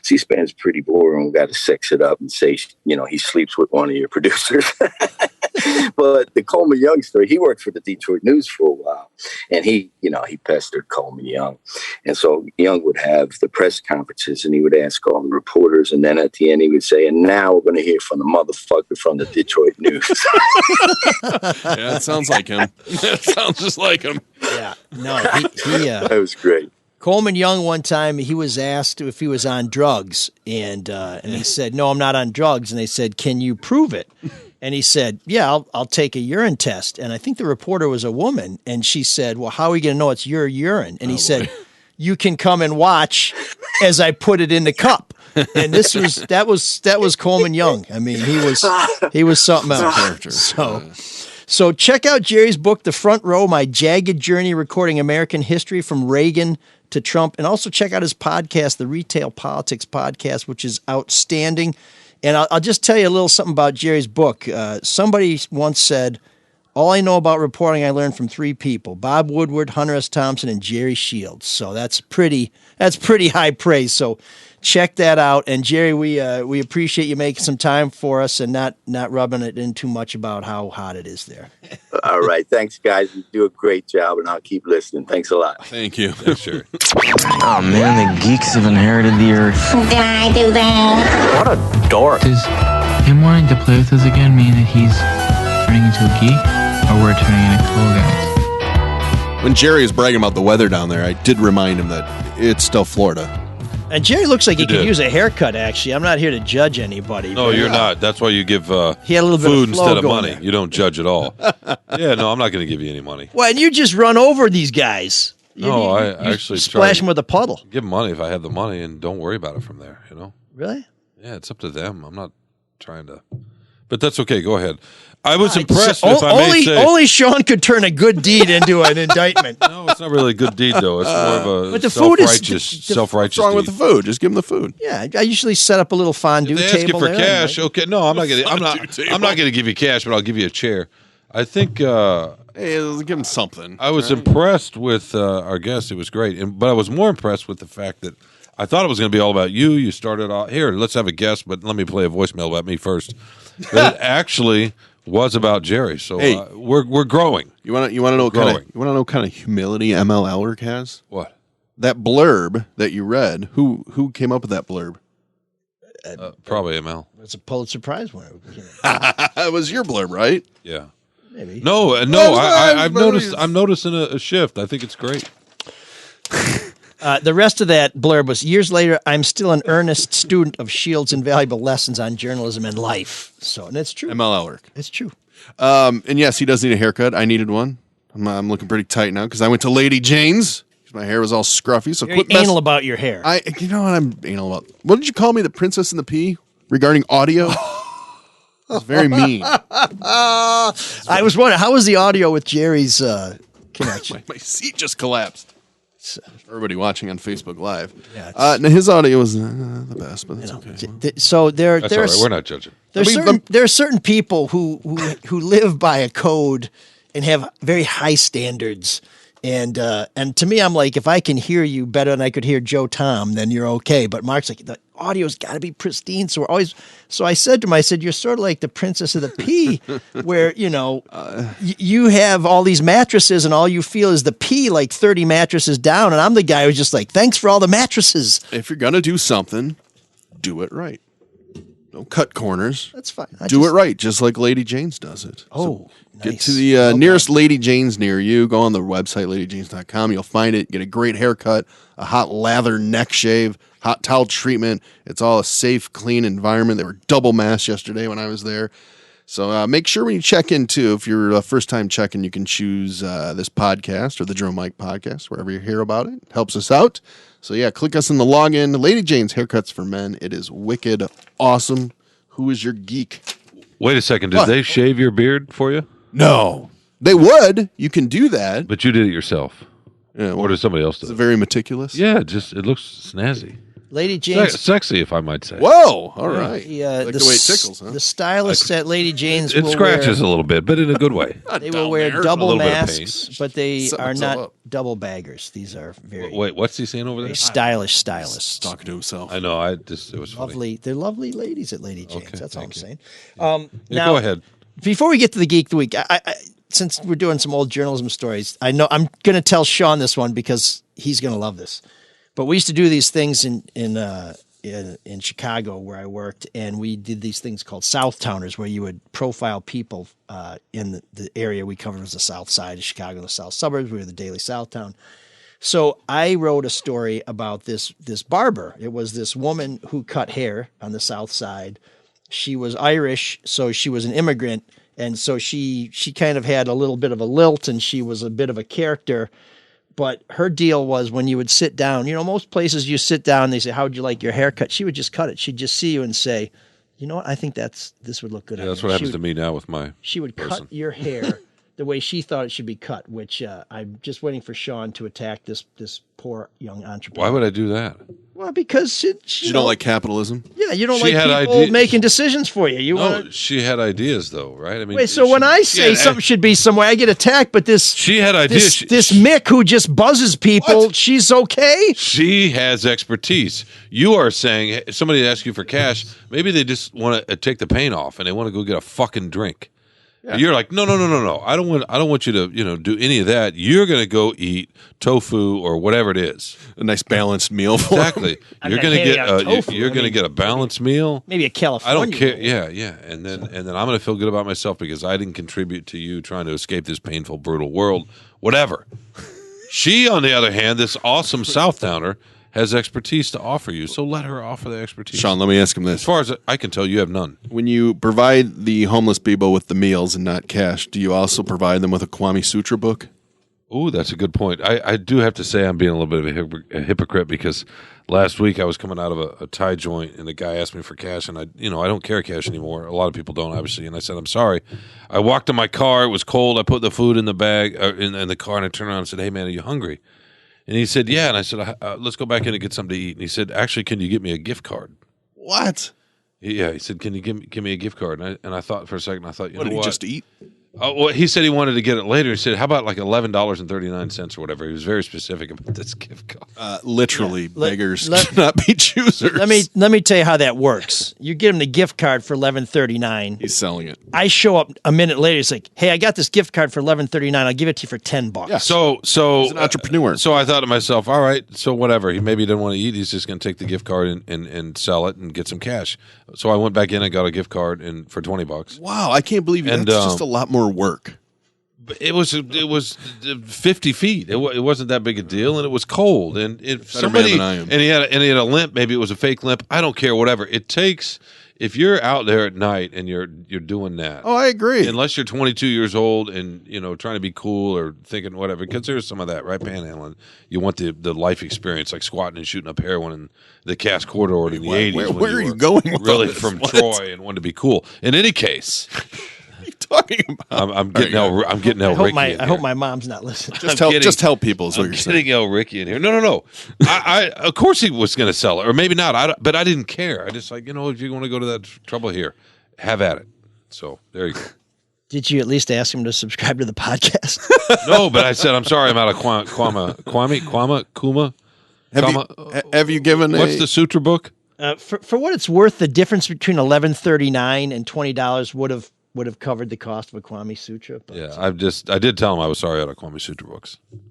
C-SPAN's pretty boring. We got to sex it up and say, he sleeps with one of your producers. But the Coleman Young story, he worked for the Detroit News for a while, and he pestered Coleman Young. And so Young would have the press conferences, and he would ask all the reporters, and then at the end he would say, "And now we're going to hear from the motherfucker from the Detroit News." Yeah, it sounds like him. It sounds just like him. Yeah, no, he that was great. Coleman Young, one time, he was asked if he was on drugs, and he said, "No, I'm not on drugs." And they said, "Can you prove it?" And he said, "Yeah, I'll take a urine test." And I think the reporter was a woman, and she said, "Well, how are we going to know it's your urine?" And he said, "You can come and watch as I put it in the cup." And that was Coleman Young. I mean, he was something else. So check out Jerry's book, The Front Row: My Jagged Journey Recording American History from Reagan to Trump. And also check out his podcast, the Retail Politics Podcast, which is outstanding. And I'll just tell you a little something about Jerry's book. Somebody once said, "All I know about reporting I learned from three people: Bob Woodward, Hunter S. Thompson, and Jerry Shields." So that's pretty high praise. So check that out. And Jerry, we appreciate you making some time for us and not rubbing it in too much about how hot it is there. All right. Thanks, guys. You do a great job, and I'll keep listening. Thanks a lot. Thank you. Sure. Oh, man, the geeks have inherited the earth. Did I do that? What a dork. Does him wanting to play with us again mean that he's turning into a geek, or we're turning into cool guys? When Jerry was bragging about the weather down there, I did remind him that it's still Florida. And Jerry looks like he could use a haircut, actually. I'm not here to judge anybody. No, you're not. That's why you give he had a little food bit of instead of money. there. You don't judge at all. Yeah, no, I'm not going to give you any money. Well, and you just run over these guys. I actually splash them with a puddle. Give them money if I have the money, and don't worry about it from there, Really? Yeah, it's up to them. I'm not trying to... But that's okay. Go ahead. I was impressed, if I may say... Only Sean could turn a good deed into an indictment. No, it's not really a good deed, though. It's more of a but the self-righteous What's wrong with the food? Just give them the food. Yeah, I usually set up a little fondue they table. Ask you for cash. Okay, no, I'm not going to give you cash, but I'll give you a chair. I think... hey, give them something. I was impressed with our guest. It was great. But I was more impressed with the fact that I thought it was going to be all about you. You started off, here, let's have a guest, but let me play a voicemail about me first. But it actually was about Jerry. So we're growing. You want to know what kind of humility ML Elric has? What? That blurb that you read. Who came up with that blurb? Probably ML. It's a Pulitzer Prize winner. It was your blurb, right? Yeah. Maybe. No. I'm noticing a shift. I think it's great. The rest of that blurb was, years later, I'm still an earnest student of Shields' invaluable lessons on journalism and life. So, and it's true. ML Elric. It's true. And yes, he does need a haircut. I needed one. I'm looking pretty tight now because I went to Lady Jane's. My hair was all scruffy. So quit anal about your hair. You know what I'm anal about? What did you call me, the Princess and the Pea, regarding audio? That's very mean. I was wondering, how was the audio with Jerry's connection? My seat just collapsed. Everybody watching on Facebook Live. Yeah, now his audio was the best, but that's okay. So that's all right. We're not judging. There are certain people who live by a code and have very high standards. And to me, I'm like, if I can hear you better than I could hear Joe Tom, then you're okay. But Mark's like, the audio's got to be pristine. So I said to him, I said, you're sort of like the Princess of the Pea, where, you have all these mattresses and all you feel is the pee like 30 mattresses down. And I'm the guy who's just like, thanks for all the mattresses. If you're going to do something, do it right. Don't cut corners. That's fine. Do it right, just like Lady Jane's does it. Oh, Get nice. to the nearest Lady Jane's near you. Go on the website, ladyjanes.com. You'll find it. Get a great haircut, a hot lather neck shave, hot towel treatment. It's all a safe, clean environment. They were double masked yesterday when I was there. So make sure when you check in, too, if you're first time checking, you can choose this podcast or the Jerome Mike podcast, wherever you hear about it. It helps us out. So, yeah, click us in the login. Lady Jane's Haircuts for Men. It is wicked awesome. Who is your geek? Wait a second. Did they shave your beard for you? No. They would. You can do that. But you did it yourself. Yeah, or did somebody else do it? Is it very meticulous? Yeah, it looks snazzy. Lady Jane's. Sexy, if I might say. Whoa. All right. Like the way it tickles, huh? The stylists at Lady Jane's It scratches a little bit, but in a good way. They will wear double masks, but they Setting are himself not up. double baggers. These are very Wait, what's he saying over there? stylish stylists. Talking to himself. I know. It was lovely. They're lovely ladies at Lady Jane's. Okay, That's all I'm saying. Yeah, Now, go ahead. Before we get to the Geek of the Week, I since we're doing some old journalism stories, I know I'm going to tell Sean this one because he's going to love this. But we used to do these things in Chicago where I worked, and we did these things called Southtowners, where you would profile people in the area we covered was the South Side of Chicago, the South Suburbs. We were the Daily Southtown. So I wrote a story about this barber. It was this woman who cut hair on the South Side. She was Irish, so she was an immigrant, and so she kind of had a little bit of a lilt, and she was a bit of a character. But her deal was when you would sit down, most places you sit down, they say, how'd you like your haircut? She would just cut it. She'd just see you and say, you know what? I think this would look good. Yeah, that's what happens to me now with my She would person. cut your hair the way she thought it should be cut, which I'm just waiting for Sean to attack this poor young entrepreneur. Why would I do that? Well, because you don't like capitalism? Yeah, you don't She like had people ide- making decisions for you. No, she had ideas though, right? I mean, Wait, so when I say something should be somewhere, I get attacked. But she had ideas. This Mick who just buzzes people, she's okay. She has expertise. You are saying somebody asks you for cash. Maybe they just want to take the pain off and they want to go get a fucking drink. Yeah. You're like, no. I don't want you to, do any of that. You're going to go eat tofu or whatever it is. A nice balanced meal for exactly. You're going to get you're going to get a balanced meal. Maybe a California. I don't care. Yeah. And then I'm going to feel good about myself because I didn't contribute to you trying to escape this painful, brutal world. Whatever. She, on the other hand, this awesome Southtowner, has expertise to offer you, so let her offer the expertise. Sean, let me ask him this. As far as I can tell, you have none. When you provide the homeless people with the meals and not cash, do you also provide them with a Kwame Sutra book? Oh, that's a good point. I do have to say I'm being a little bit of a hypocrite because last week I was coming out of a Thai joint and the guy asked me for cash, and I don't carry cash anymore. A lot of people don't, obviously, and I said, I'm sorry. I walked to my car. It was cold. I put the food in the bag in the car, and I turned around and said, hey, man, are you hungry? And he said, yeah. And I said, let's go back in and get something to eat. And he said, actually, can you get me a gift card? What? Yeah, he said, can you give me a gift card? And I thought for a second, you know what? Did he just eat? Well, he said he wanted to get it later. He said, how about like $11.39 or whatever? He was very specific about this gift card. Literally, beggars cannot be choosers. Let me tell you how that works. You get him the gift card for $11.39. He's selling it. I show up a minute later. It's like, hey, I got this gift card for $11.39. I'll give it to you for $10. Yeah. So he's an entrepreneur. So I thought to myself, all right, so whatever. He maybe didn't want to eat. He's just going to take the gift card and sell it and get some cash. So I went back in and got a gift card for $20. Wow, I can't believe that's just a lot more work. It was 50 feet. It wasn't that big a deal, and it was cold. And somebody and he had a limp. Maybe it was a fake limp. I don't care. Whatever it takes. If you're out there at night and you're doing that, oh, I agree. Unless you're 22 years old and trying to be cool or thinking whatever, because there's some of that, right? Panhandling. You want the life experience, like squatting and shooting up heroin in the Cass Corridor in the 80s. Where are you going? With really this? from Troy and wanted to be cool. In any case. Talking about? I'm getting El Ricky. I hope my mom's not listening. Just help people is what you're saying. Getting El Ricky in here. No. I of course he was going to sell it, or maybe not. But I didn't care. I just if you want to go to that trouble here, have at it. So there you go. Did you at least ask him to subscribe to the podcast? No, but I said, I'm sorry, I'm out of Kuma. Have you given What's the sutra book? For what it's worth, the difference between $11.39 and $20 would have covered the cost of a Kwame Sutra. But. Yeah, I did tell him I was sorry out of Kwame Sutra books. And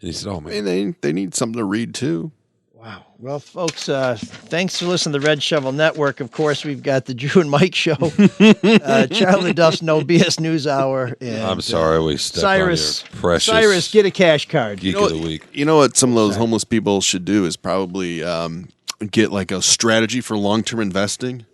he said, oh, man. They need something to read, too. Wow. Well, folks, thanks for listening to the Red Shovel Network. Of course, we've got the Drew and Mike Show, Charlie Duff's No BS News Hour. And, I'm sorry we stepped on your precious Cyrus, get a cash card. Geek of the Week. You know what some of those homeless people should do is probably get like a strategy for long-term investing.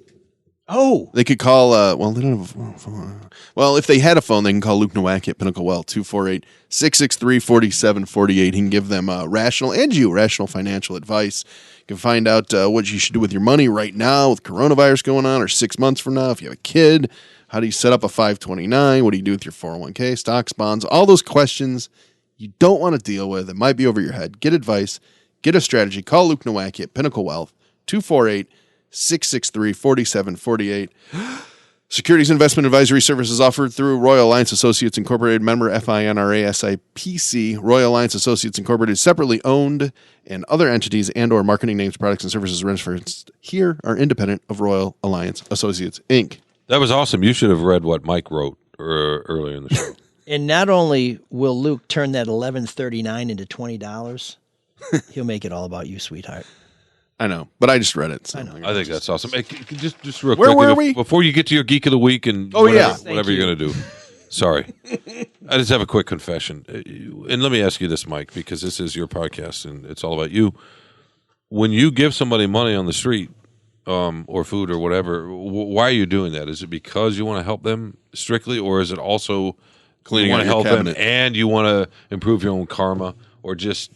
Oh. They could call, well, they don't have a phone. Well, if they had a phone, they can call Luke Nowacki at Pinnacle Wealth, 248-663-4748. He can give them rational financial advice. You can find out what you should do with your money right now with coronavirus going on or 6 months from now. If you have a kid, how do you set up a 529? What do you do with your 401k, stocks, bonds? All those questions you don't want to deal with. It might be over your head. Get advice. Get a strategy. Call Luke Nowacki at Pinnacle Wealth, 248-663-4748. Securities Investment Advisory Services offered through Royal Alliance Associates Incorporated, member FINRA SIPC. Royal Alliance Associates Incorporated, separately owned, and other entities and or marketing names, products, and services referenced here are independent of Royal Alliance Associates, Inc. That was awesome. You should have read what Mike wrote earlier in the show. And not only will Luke turn that $11.39 into $20, he'll make it all about you, sweetheart. I know, but I just read it. So I know. I think that's awesome. Hey, just real Where quick. were we? Before you get to your Geek of the Week and whatever you're going to do. Sorry. I just have a quick confession. And let me ask you this, Mike, because this is your podcast and it's all about you. When you give somebody money on the street or food or whatever, why are you doing that? Is it because you want to help them strictly, or is it also Cleaning you want out to your help cabinet. them and you want to improve your own karma, or just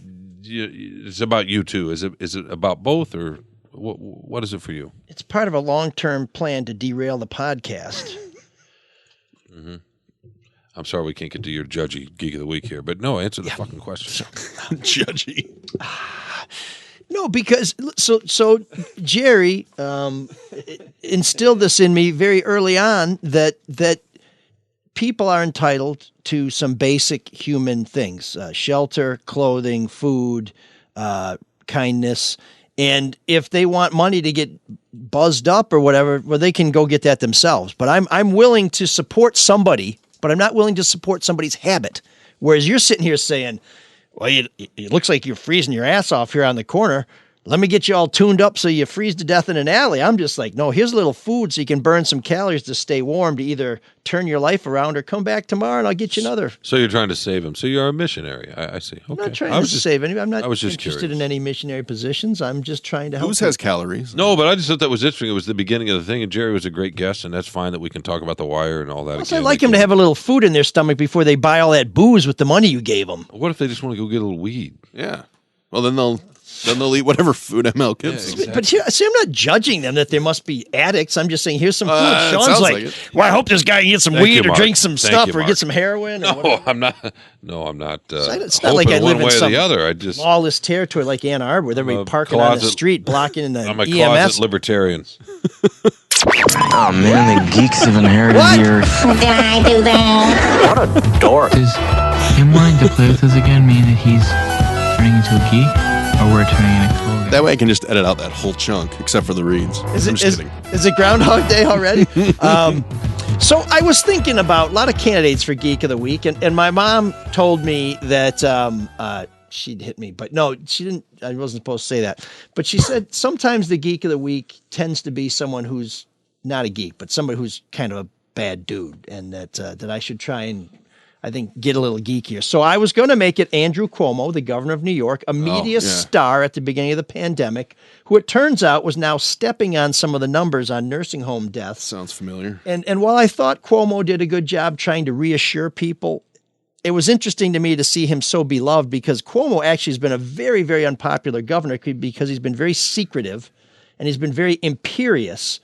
it's about you too? Is it about both, or what is it for you? It's part of a long-term plan to derail the podcast. Mm-hmm. I'm sorry we can't get to your judgy Geek of the Week here, but no, answer the fucking question. Judgy. No, because so Jerry instilled this in me very early on that people are entitled to some basic human things, shelter, clothing, food, kindness. And if they want money to get buzzed up or whatever, well, they can go get that themselves. But I'm willing to support somebody, but I'm not willing to support somebody's habit. Whereas you're sitting here saying, well, it looks like you're freezing your ass off here on the corner. Let me get you all tuned up so you freeze to death in an alley. I'm just like, no, here's a little food so you can burn some calories to stay warm, to either turn your life around or come back tomorrow and I'll get you another. So you're trying to save him. So you're a missionary. I see. Okay. I'm not trying to save anybody. I'm not interested curious. in any missionary positions. I'm just trying to help. Whose has calories? No, but I just thought that was interesting. It was the beginning of the thing, and Jerry was a great guest, and that's fine that we can talk about The Wire and all that. I'd like them to have a little food in their stomach before they buy all that booze with the money you gave them. What if they just want to go get a little weed? Yeah. Well, then they'll eat whatever food ML gives them. But see, I'm not judging them that they must be addicts. I'm just saying, here's some food. Sean's sounds like, like well, I hope this guy can get some Thank weed you, or Mark. drink some Thank stuff you, or Mark. get some heroin. Or No, I'm not. No, I'm not. It's not like I live one in way some or the other. I just lawless territory like Ann Arbor where everybody parking on the street, blocking the I'm a EMS. closet libertarian. Oh man, the geeks have inherited the earth. Did I do that? What a dork. Does him wanting to play with us again mean that he's turning into a geek, or we're turning into cool guys? That way I can just edit out that whole chunk, except for the reads. Is I'm it, just is, kidding. is it Groundhog Day already? So I was thinking about a lot of candidates for Geek of the Week, and my mom told me that she'd hit me, but no, she didn't. I wasn't supposed to say that. But she said sometimes the Geek of the Week tends to be someone who's not a geek, but somebody who's kind of a bad dude, and that I should try and, I think, get a little geekier. So I was going to make it Andrew Cuomo, the governor of New York, a media star at the beginning of the pandemic, who it turns out was now stepping on some of the numbers on nursing home deaths. Sounds familiar. And while I thought Cuomo did a good job trying to reassure people, it was interesting to me to see him so beloved, because Cuomo actually has been a very, very unpopular governor because he's been very secretive and he's been very imperious.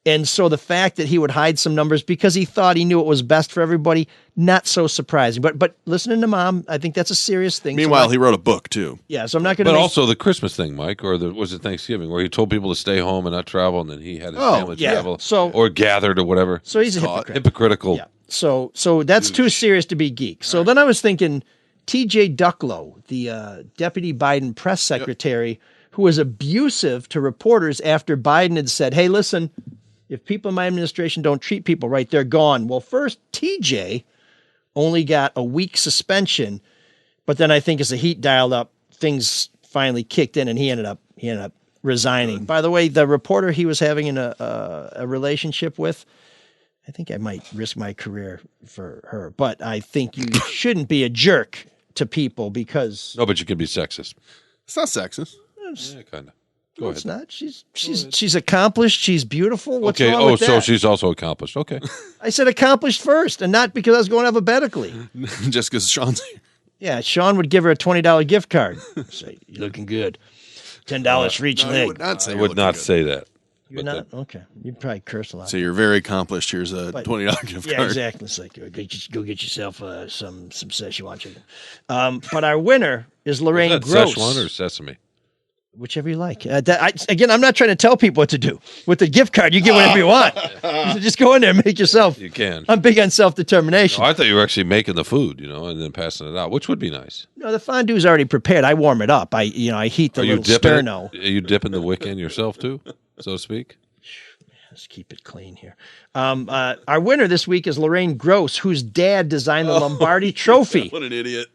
And so the fact that he would hide some numbers because he thought he knew it was best for everybody, not so surprising. But listening to Mom, I think that's a serious thing. Meanwhile, he wrote a book, too. Yeah, so I'm not going to But also the Christmas thing, Mike, or was it Thanksgiving, where he told people to stay home and not travel, and then he had his family travel So, or gathered or whatever. So he's a hypocrite. Hypocritical. Yeah. So that's too serious to be geek. So then I was thinking T.J. Ducklow, the Deputy Biden press secretary, who was abusive to reporters after Biden had said, hey, listen, if people in my administration don't treat people right, they're gone. Well, first, TJ only got a week suspension, but then I think as the heat dialed up, things finally kicked in and he ended up resigning. Good. By the way, the reporter he was having a relationship with, I think I might risk my career for her, but I think you shouldn't be a jerk to people because... No, but you can be sexist. It's not sexist. Yeah, kind of. Go ahead. It's not. She's accomplished. She's beautiful. What's okay. wrong with that? So she's also accomplished. Okay. I said accomplished first, and not because I was going alphabetically. Just because Sean's here. Yeah, Sean would give her a $20 gift card. Say, you're looking good. $10 for each leg. I would not say that. You're not? Okay. You'd probably curse a lot. So you're very accomplished. Here's a $20 gift card. Yeah, exactly. It's like, go get yourself some Szechuan chicken. But our winner is Lorraine Gross. Szechuan or sesame? Whichever you like. Again, I'm not trying to tell people what to do. With the gift card, you get whatever you want. So just go in there and make yourself. You can. I'm big on self-determination. No, I thought you were actually making the food, and then passing it out, which would be nice. No, the fondue's already prepared. I warm it up. I heat the little sterno. Are you dipping the wick in yourself too, so to speak? Let's keep it clean here. Our winner this week is Lorraine Gross, whose dad designed the Lombardi Trophy. What an idiot.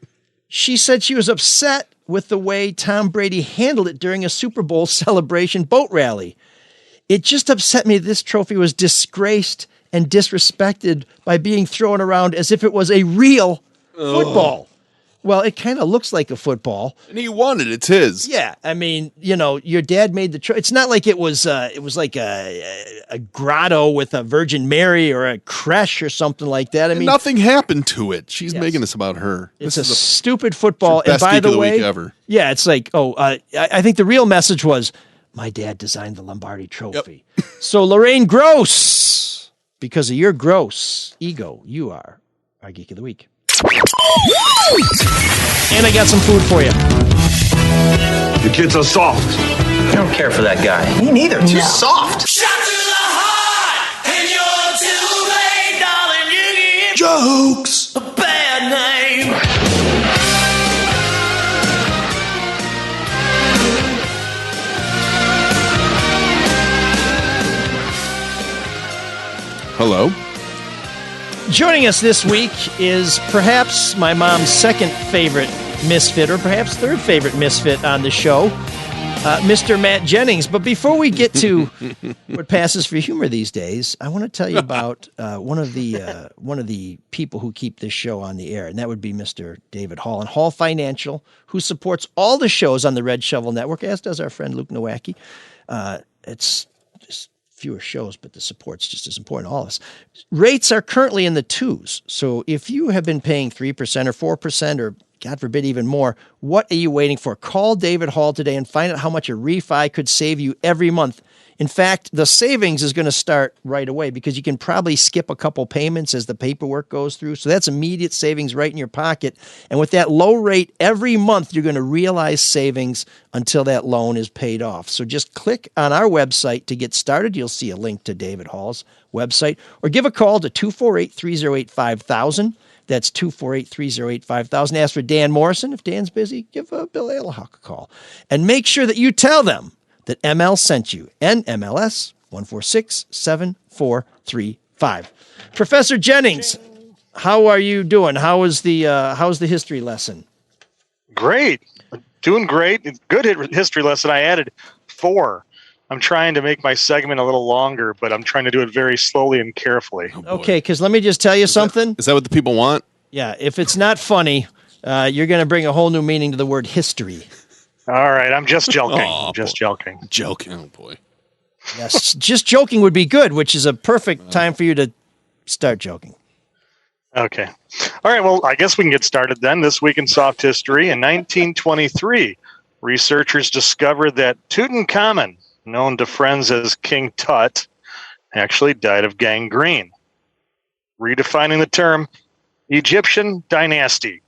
She said she was upset with the way Tom Brady handled it during a Super Bowl celebration boat rally. It just upset me that this trophy was disgraced and disrespected by being thrown around as if it was a real football. Well, it kind of looks like a football. And he won it. It's his. Yeah. I mean, your dad made the trophy. It's not like it was like a grotto with a Virgin Mary or a creche or something like that. I mean, nothing happened to it. She's making this about her. It's a stupid football. Best and by the way, week ever. Yeah, it's like, I think the real message was, my dad designed the Lombardi Trophy. Yep. So Lorraine Gross, because of your gross ego, you are our Geek of the Week. And I got some food for you. The kids are soft. I don't care for that guy. Me neither. Too soft. Shot to the heart, and you're too late, darling. You give Jokes. a bad name. Hello. Joining us this week is perhaps my mom's second favorite misfit, or perhaps third favorite misfit on the show, Mr. Matt Jennings. But before we get to what passes for humor these days, I want to tell you about one of the people who keep this show on the air, and that would be Mr. David Hall and Hall Financial, who supports all the shows on the Red Shovel Network, as does our friend Luke Nowacki. It's just fewer shows, but the support's just as important to all of us. Rates are currently in the 2s. So if you have been paying 3% or 4% or, God forbid, even more, what are you waiting for? Call David Hall today and find out how much a refi could save you every month. In fact, the savings is going to start right away because you can probably skip a couple payments as the paperwork goes through. So that's immediate savings right in your pocket. And with that low rate, every month you're going to realize savings until that loan is paid off. So just click on our website to get started. You'll see a link to David Hall's website, or give a call to 248-308-5000. That's 248-308-5000. Ask for Dan Morrison. If Dan's busy, give Bill Alahawk a call. And make sure that you tell them that ML sent you. NMLS 1467435. Professor Jennings, how are you doing? How's the history lesson? Great. Doing great. Good history lesson. I added 4. I'm trying to make my segment a little longer, but I'm trying to do it very slowly and carefully. Okay, because let me just tell you something. Is that what the people want? Yeah, if it's not funny, you're going to bring a whole new meaning to the word history. All right, I'm just joking. Joking. Joking. Oh, boy. Yes, just joking would be good, which is a perfect time for you to start joking. Okay. All right, well, I guess we can get started then. This week in soft history, in 1923, researchers discovered that Tutankhamun, known to friends as King Tut, actually died of gangrene, redefining the term Egyptian dynasty.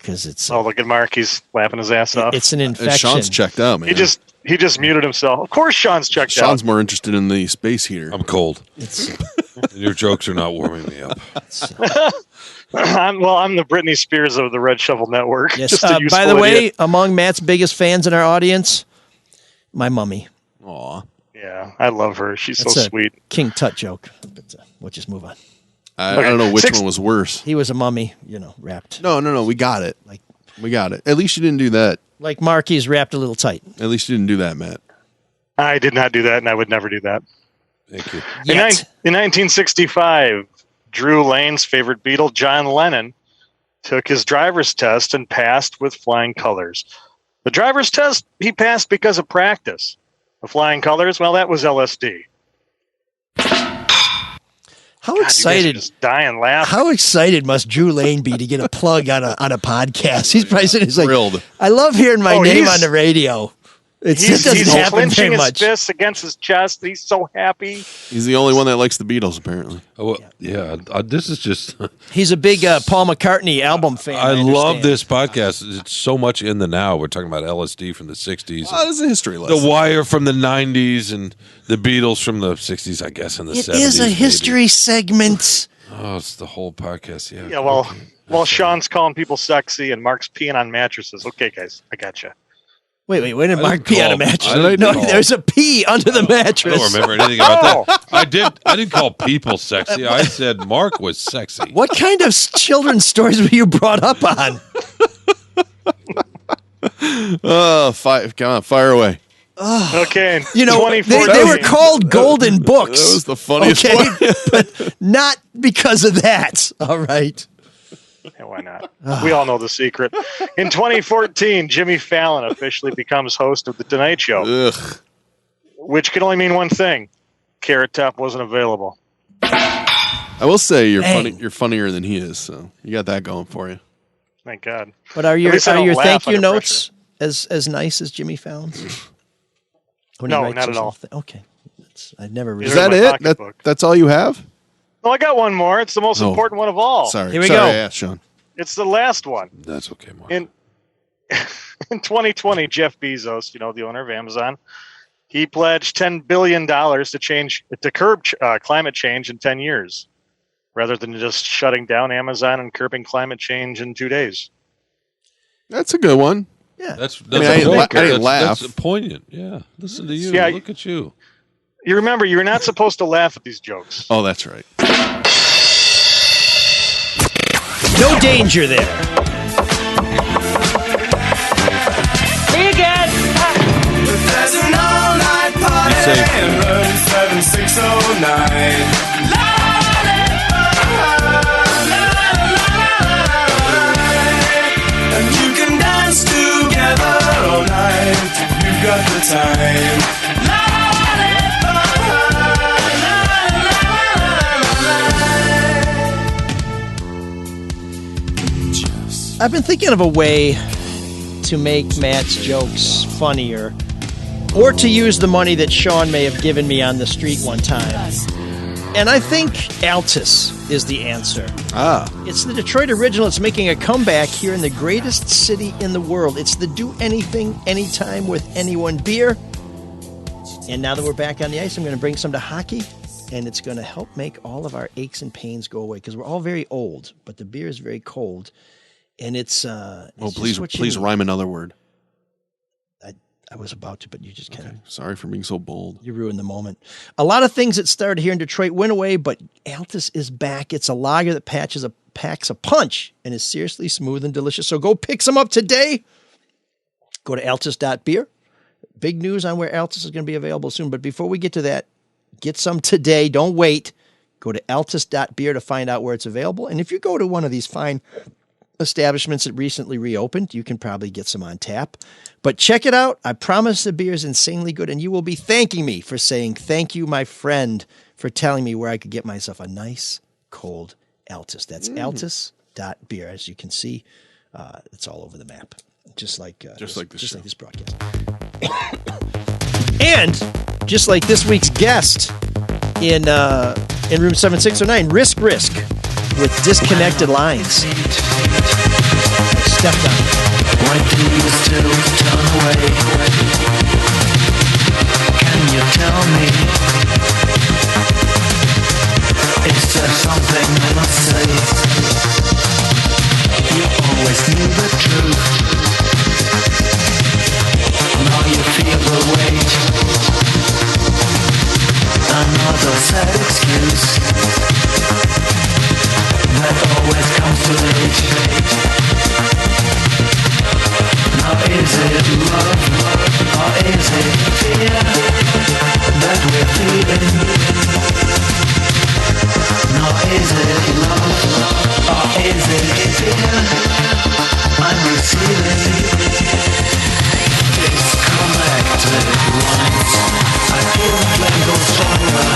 because it's. Oh, look at Mark. He's laughing his ass off. It's an infection. Sean's checked out, man. He just muted himself. Of course, Sean's checked out. Sean's more interested in the space heater. I'm cold. Your jokes are not warming me up. I'm the Britney Spears of the Red Shovel Network. Yes. By the way, among Matt's biggest fans in our audience, my mummy. Aw. Yeah, I love her. She's That's so a sweet. King Tut joke. But we'll just move on. I don't know which one was worse. He was a mummy, wrapped. No. We got it. We got it. At least you didn't do that. Like Marky's wrapped a little tight. At least you didn't do that, Matt. I did not do that, and I would never do that. Thank you. In 1965, Drew Lane's favorite Beatle, John Lennon, took his driver's test and passed with flying colors. The driver's test, he passed because of practice. The flying colors, well, that was LSD. How excited! Just dying laughing. How excited must Drew Lane be to get a plug on a podcast? He's probably sitting there like, thrilled. I love hearing my name on the radio. It just doesn't he's happen clenching very his much. fists against his chest. He's so happy. He's the only one that likes the Beatles, apparently. Oh, well, yeah. This is just. He's a big Paul McCartney album fan. I love understand. this podcast. It's so much in the now. We're talking about LSD from the 60s. Oh, this is a history lesson. The Wire from the 90s and the Beatles from the 60s, I guess, and the 70s. It is a maybe. history segment. Oh, it's the whole podcast, yeah. Yeah, while Sean's calling people sexy and Mark's peeing on mattresses. Okay, guys, I got you. Wait, when did Mark pee on a mattress? I didn't No, call. there's a pee under the mattress. I don't remember anything about that. I didn't call people sexy. I said Mark was sexy. What kind of children's stories were you brought up on? Oh, come on, fire away. Okay, in they 2014. were called golden books. That was the funniest one. But not because of that. All right. Yeah, why not? We all know the secret. In 2014, Jimmy Fallon officially becomes host of The Tonight Show. Ugh. Which can only mean one thing. Carrot Top wasn't available. I will say you're funny. You're funnier than he is, so you got that going for you. Thank God. But are your At least I don't laugh thank you under notes as nice as Jimmy Fallon's? When he No, writes not at all. yourself Okay. I've never really. Is that it? That's all you have? Well, I got one more. It's the most important one of all. Sorry. Here we Sorry, go. I asked, Sean. It's the last one. That's okay, Mark. In 2020, Jeff Bezos, the owner of Amazon, he pledged $10 billion to curb climate change in 10 years, rather than just shutting down Amazon and curbing climate change in 2 days. That's a good one. Yeah. That's I didn't that's laugh. poignant. Yeah. Listen to you. Yeah, Look at you. You remember, you're not supposed to laugh at these jokes. Oh, that's right. No danger there. Big Ed! There's an all-night party in room 7609. And you can dance together all night if you've got the time. I've been thinking of a way to make Matt's jokes funnier, or to use the money that Sean may have given me on the street one time. And I think Altus is the answer. It's the Detroit original. It's making a comeback here in the greatest city in the world. It's the Do Anything, Anytime with Anyone beer. And now that we're back on the ice, I'm going to bring some to hockey. And it's going to help make all of our aches and pains go away, because we're all very old, but the beer is very cold. And it's please rhyme another word. I was about to, but you just kind of... Sorry for being so bold. You ruined the moment. A lot of things that started here in Detroit went away, but Altus is back. It's a lager that packs a punch and is seriously smooth and delicious. So go pick some up today. Go to altus.beer. Big news on where Altus is going to be available soon. But before we get to that, get some today. Don't wait. Go to altus.beer to find out where it's available. And if you go to one of these fine establishments that recently reopened, you can probably get some on tap. But check it out. I promise the beer is insanely good, and you will be thanking me for saying thank you, my friend, for telling me where I could get myself a nice, cold Altus. That's altus.beer. As you can see, it's all over the map, just like this broadcast. And just like this week's guest in room 7609, Risk with Disconnected Lines. stepped on. Why do you still turn away? Can you tell me? Is there something I must say? You always knew the truth. Now you feel the weight. Another sad excuse that always comes too late. Now is it love or is it fear that we're feeling? Now is it love or is it fear I'm receiving? Disconnected lines, I feel the flame go stronger.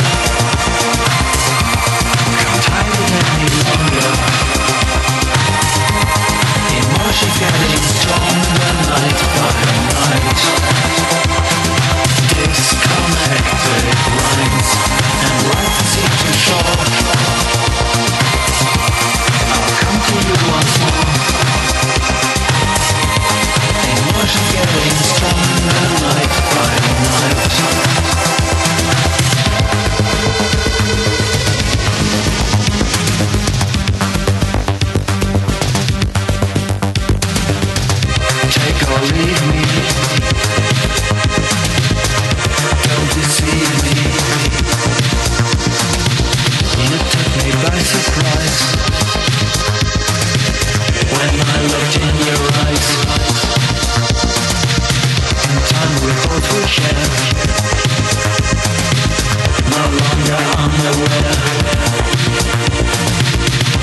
Can't hide it any longer. Emotions getting stronger night by night. Disconnected lines, and life seems too short. I'll come to you once more. Emotions getting stronger night by night. Take or leave me. Don't deceive me. You took me by surprise when I looked in your eyes. In time we both will share. No longer unaware.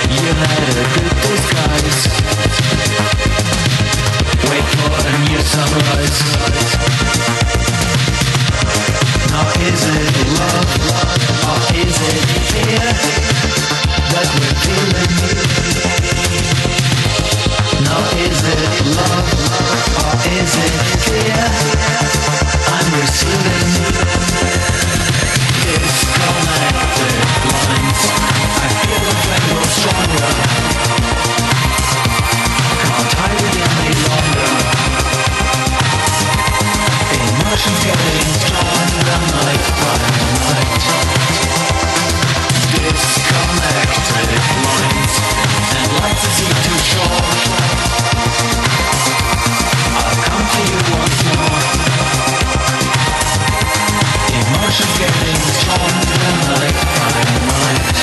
You had a good disguise. Wait for a new sunrise. Now is it love or is it fear that we're feeling? Now is it love or is it fear I'm receiving? Disconnected lines, I feel the flame grow stronger. Can't hide it any longer. Emotions getting stronger night by night. Disconnected lines, and life seem too short. I'll come to you once more. Emotions getting stronger night by night.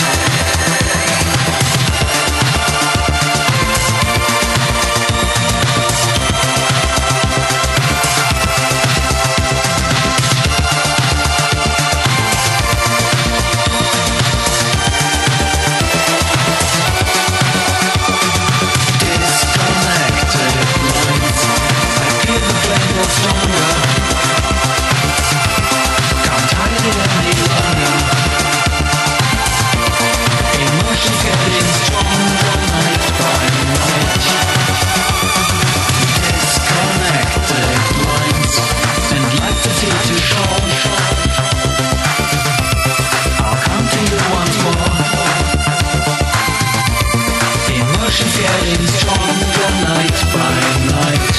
Getting stronger night by night.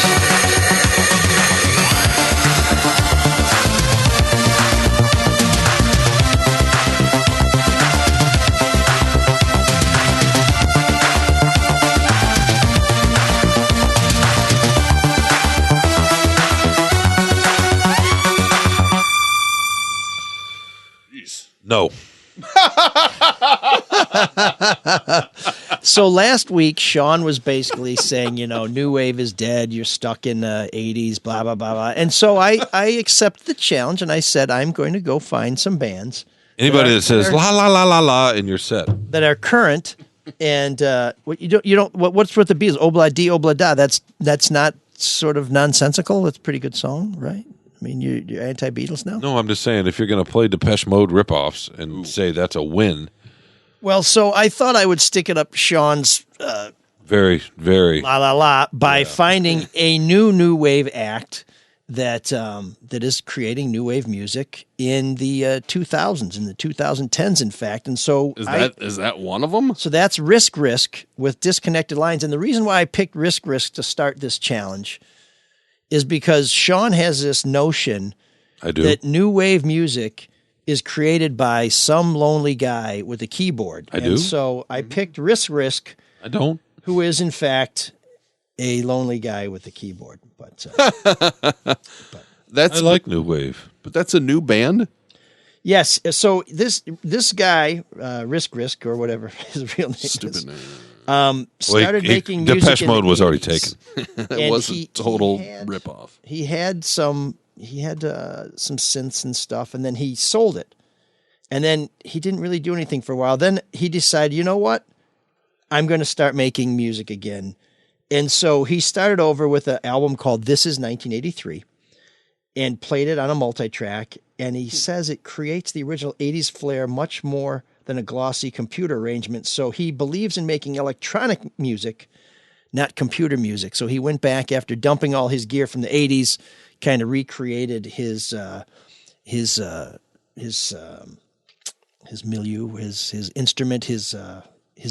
No. So last week, Sean was basically saying, new wave is dead. You're stuck in the 80s, blah, blah, blah, blah. And so I accepted the challenge, and I said, I'm going to go find some bands. Anybody that says la, la, la, la, la in your set. That are current. And what's with the Beatles? Obla di, obla da. That's not sort of nonsensical. It's a pretty good song, right? I mean, you're anti-Beatles now? No, I'm just saying, if you're going to play Depeche Mode ripoffs and say that's a win. Well, so I thought I would stick it up Sean's very, very la la la by finding a new wave act that is creating new wave music in the 2000s, in the 2010s, in fact. And so is that one of them? So that's Risk with Disconnected Lines. And the reason why I picked Risk to start this challenge is because Sean has this notion that new wave music is created by some lonely guy with a keyboard. And so I picked Risk. I don't. Who is, in fact, a lonely guy with a keyboard. But I like new wave. But that's a new band? Yes. So this guy, Risk or whatever his real name is, started making music. Depeche Mode was already taken. It was a total ripoff. He had some synths and stuff, and then he sold it. And then he didn't really do anything for a while. Then he decided, you know what? I'm going to start making music again. And so he started over with an album called This Is 1983 and played it on a multi-track. And he says it creates the original 80s flair much more than a glossy computer arrangement. So he believes in making electronic music, not computer music. So he went back after dumping all his gear from the 80s, kind of recreated his milieu, his instrument, his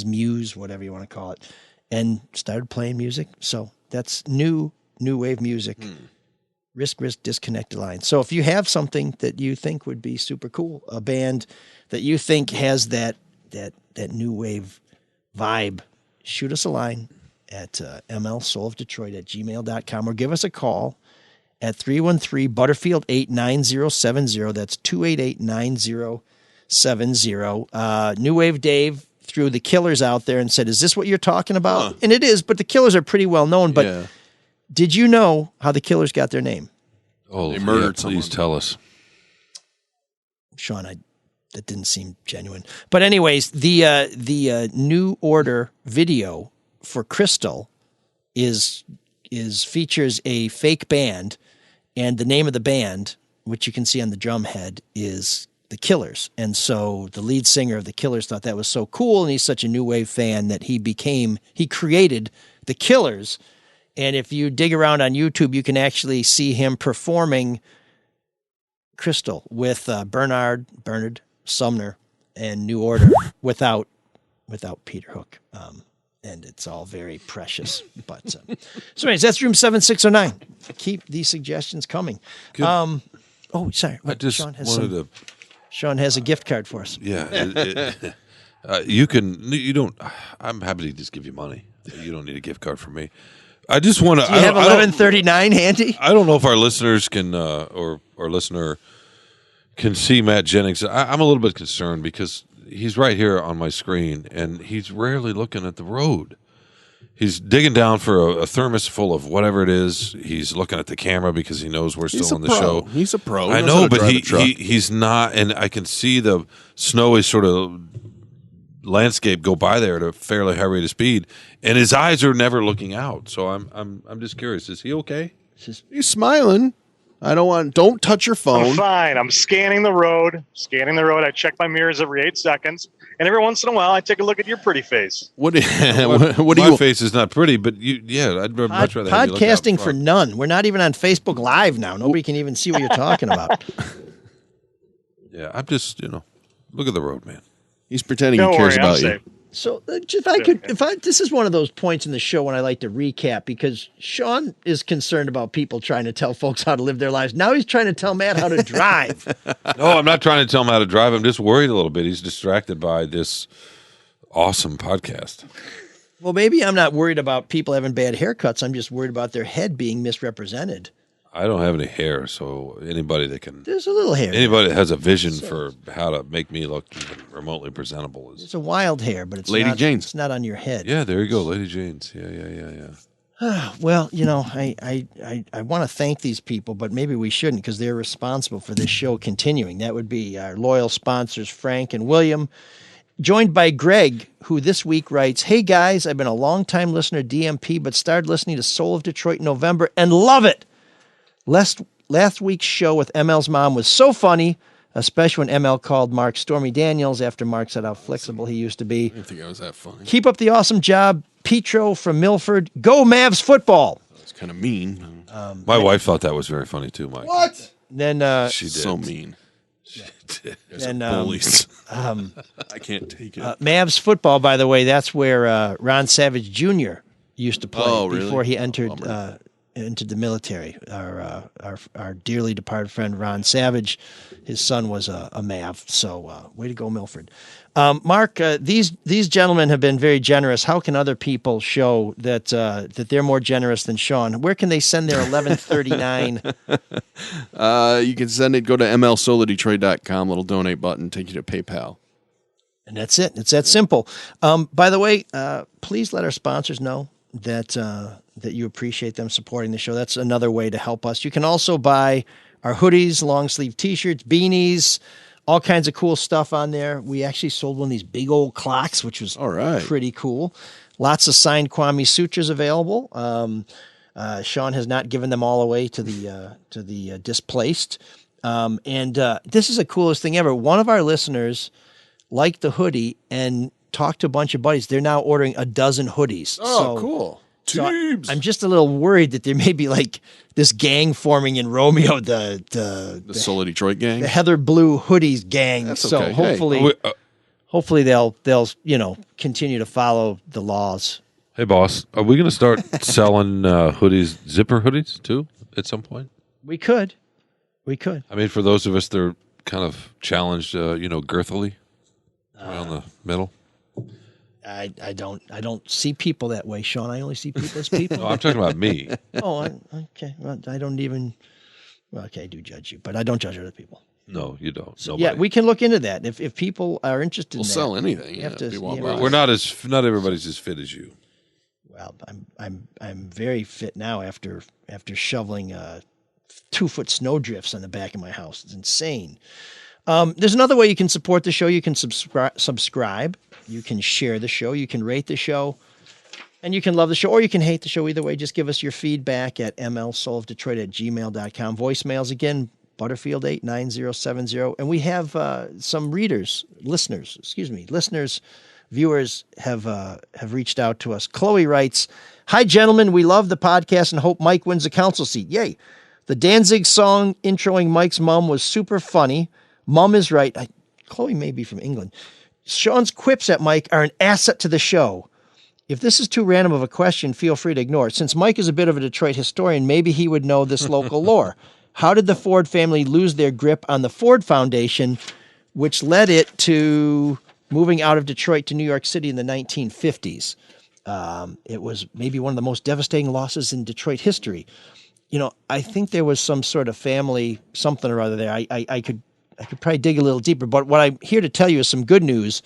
muse, whatever you want to call it, and started playing music. So that's new wave music. Risk, Disconnected Lines. So if you have something that you think would be super cool, a band that you think has that new wave vibe, shoot us a line at mlsoulofdetroit@gmail.com or give us a call at 313-Butterfield-89070. That's 288-9070. New Wave Dave threw the Killers out there and said, is this what you're talking about? And it is, but the Killers are pretty well known. But did you know how the Killers got their name? Oh, they murdered someone. Please tell us. Sean, that didn't seem genuine. But anyways, the New Order video for Crystal features a fake band, and the name of the band, which you can see on the drum head, is the Killers. And so the lead singer of the Killers thought that was so cool, and he's such a new wave fan that he created the Killers. And if you dig around on YouTube, you can actually see him performing Crystal with Bernard Sumner and New Order without Peter Hook. And it's all very precious. But so anyways, that's room 7609. Keep these suggestions coming. Sorry. Sean has a gift card for us. Yeah. I'm happy to just give you money. You don't need a gift card from me. I just want to. Do you have 1139 handy? I don't know if our listeners can, or our listener can see Matt Jennings. I'm a little bit concerned because he's right here on my screen, and he's rarely looking at the road. He's digging down for a thermos full of whatever it is. He's looking at the camera because he knows we're still on the show. He's a pro. I know, but he's not, and I can see the snowy sort of landscape go by there at a fairly high rate of speed, and his eyes are never looking out. So I'm just curious. Is he okay? He's smiling. Don't touch your phone. I'm fine. I'm scanning the road. I check my mirrors every 8 seconds, and every once in a while, I take a look at your pretty face. What do my face is not pretty, but I'd much rather have you look podcasting out for none. We're not even on Facebook Live now. Nobody can even see what you're talking about. Yeah, I'm just look at the road, man. He's pretending he cares about you. So this is one of those points in the show when I like to recap, because Sean is concerned about people trying to tell folks how to live their lives. Now he's trying to tell Matt how to drive. No, I'm not trying to tell him how to drive. I'm just worried a little bit. He's distracted by this awesome podcast. Well, maybe I'm not worried about people having bad haircuts. I'm just worried about their head being misrepresented. I don't have any hair, so anybody that can... There's a little hair. Anybody that has a vision for how to make me look even remotely presentable is... It's a wild hair, but it's Lady Jane's. It's not on your head. Yeah, there you go, Lady Jane's. Yeah. Well, I want to thank these people, but maybe we shouldn't, because they're responsible for this show continuing. That would be our loyal sponsors, Frank and William, joined by Greg, who this week writes, "Hey guys, I've been a long-time listener to DMP, but started listening to Soul of Detroit in November and love it. Last week's show with ML's mom was so funny, especially when ML called Mark Stormy Daniels after Mark said how flexible he used to be. I didn't think I was that funny. Keep up the awesome job. Petro from Milford. Go Mavs football." kind of mean. My wife thought that was very funny too, Mike. What? Then she did. So mean. Then bullies. I can't take it. Mavs football, by the way, that's where Ron Savage Jr. used to play before he entered into the military. Our dearly departed friend Ron Savage, his son was a Mav. So way to go, Milford. Mark, these gentlemen have been very generous. How can other people show that they're more generous than Sean? Where can they send their 1139? You can send it. Go to mlsolodetroit.com. Little donate button. Take you to PayPal. And that's it. It's that simple. By the way, please let our sponsors know that you appreciate them supporting the show. That's another way to help us. You can also buy our hoodies, long sleeve T-shirts, beanies, all kinds of cool stuff on there. We actually sold one of these big old clocks, which was pretty cool. Lots of signed Kwame Sutras available. Sean has not given them all away to the displaced. And this is the coolest thing ever. One of our listeners liked the hoodie and talked to a bunch of buddies. They're now ordering a dozen hoodies. Oh, cool. So I'm just a little worried that there may be like this gang forming in Romeo, the Solo Detroit gang, the Heather Blue Hoodies gang. That's so okay. hopefully they'll continue to follow the laws. Hey, boss, are we going to start selling hoodies, zipper hoodies too, at some point? We could. I mean, for those of us that are kind of challenged, girthily around the middle. I don't see people that way, Sean. I only see people as people. No, I'm talking about me. Okay. Well, I don't even. Well, okay, I do judge you, but I don't judge other people. No, you don't. So, yeah, we can look into that if people are interested. We'll sell anything. We're not everybody's as fit as you. Well, I'm very fit now after shoveling 2-foot snow drifts on the back of my house. It's insane. There's another way you can support the show. You can subscribe. You can share the show. You can rate the show. And you can love the show or you can hate the show. Either way, just give us your feedback at mlsoulofdetroit@gmail.com. Voicemails again, Butterfield 89070. And we have some listeners, viewers have reached out to us. Chloe writes, "Hi, gentlemen. We love the podcast and hope Mike wins a council seat. Yay. The Danzig song introing Mike's mom was super funny. Mom is right." Chloe may be from England. "Sean's quips at Mike are an asset to the show. If this is too random of a question, feel free to ignore it. Since Mike is a bit of a Detroit historian, maybe he would know this local lore. How did the Ford family lose their grip on the Ford Foundation, which led it to moving out of Detroit to New York City in the 1950s? It was maybe one of the most devastating losses in Detroit history. I think there was some sort of family something or other there. I could probably dig a little deeper, but what I'm here to tell you is some good news,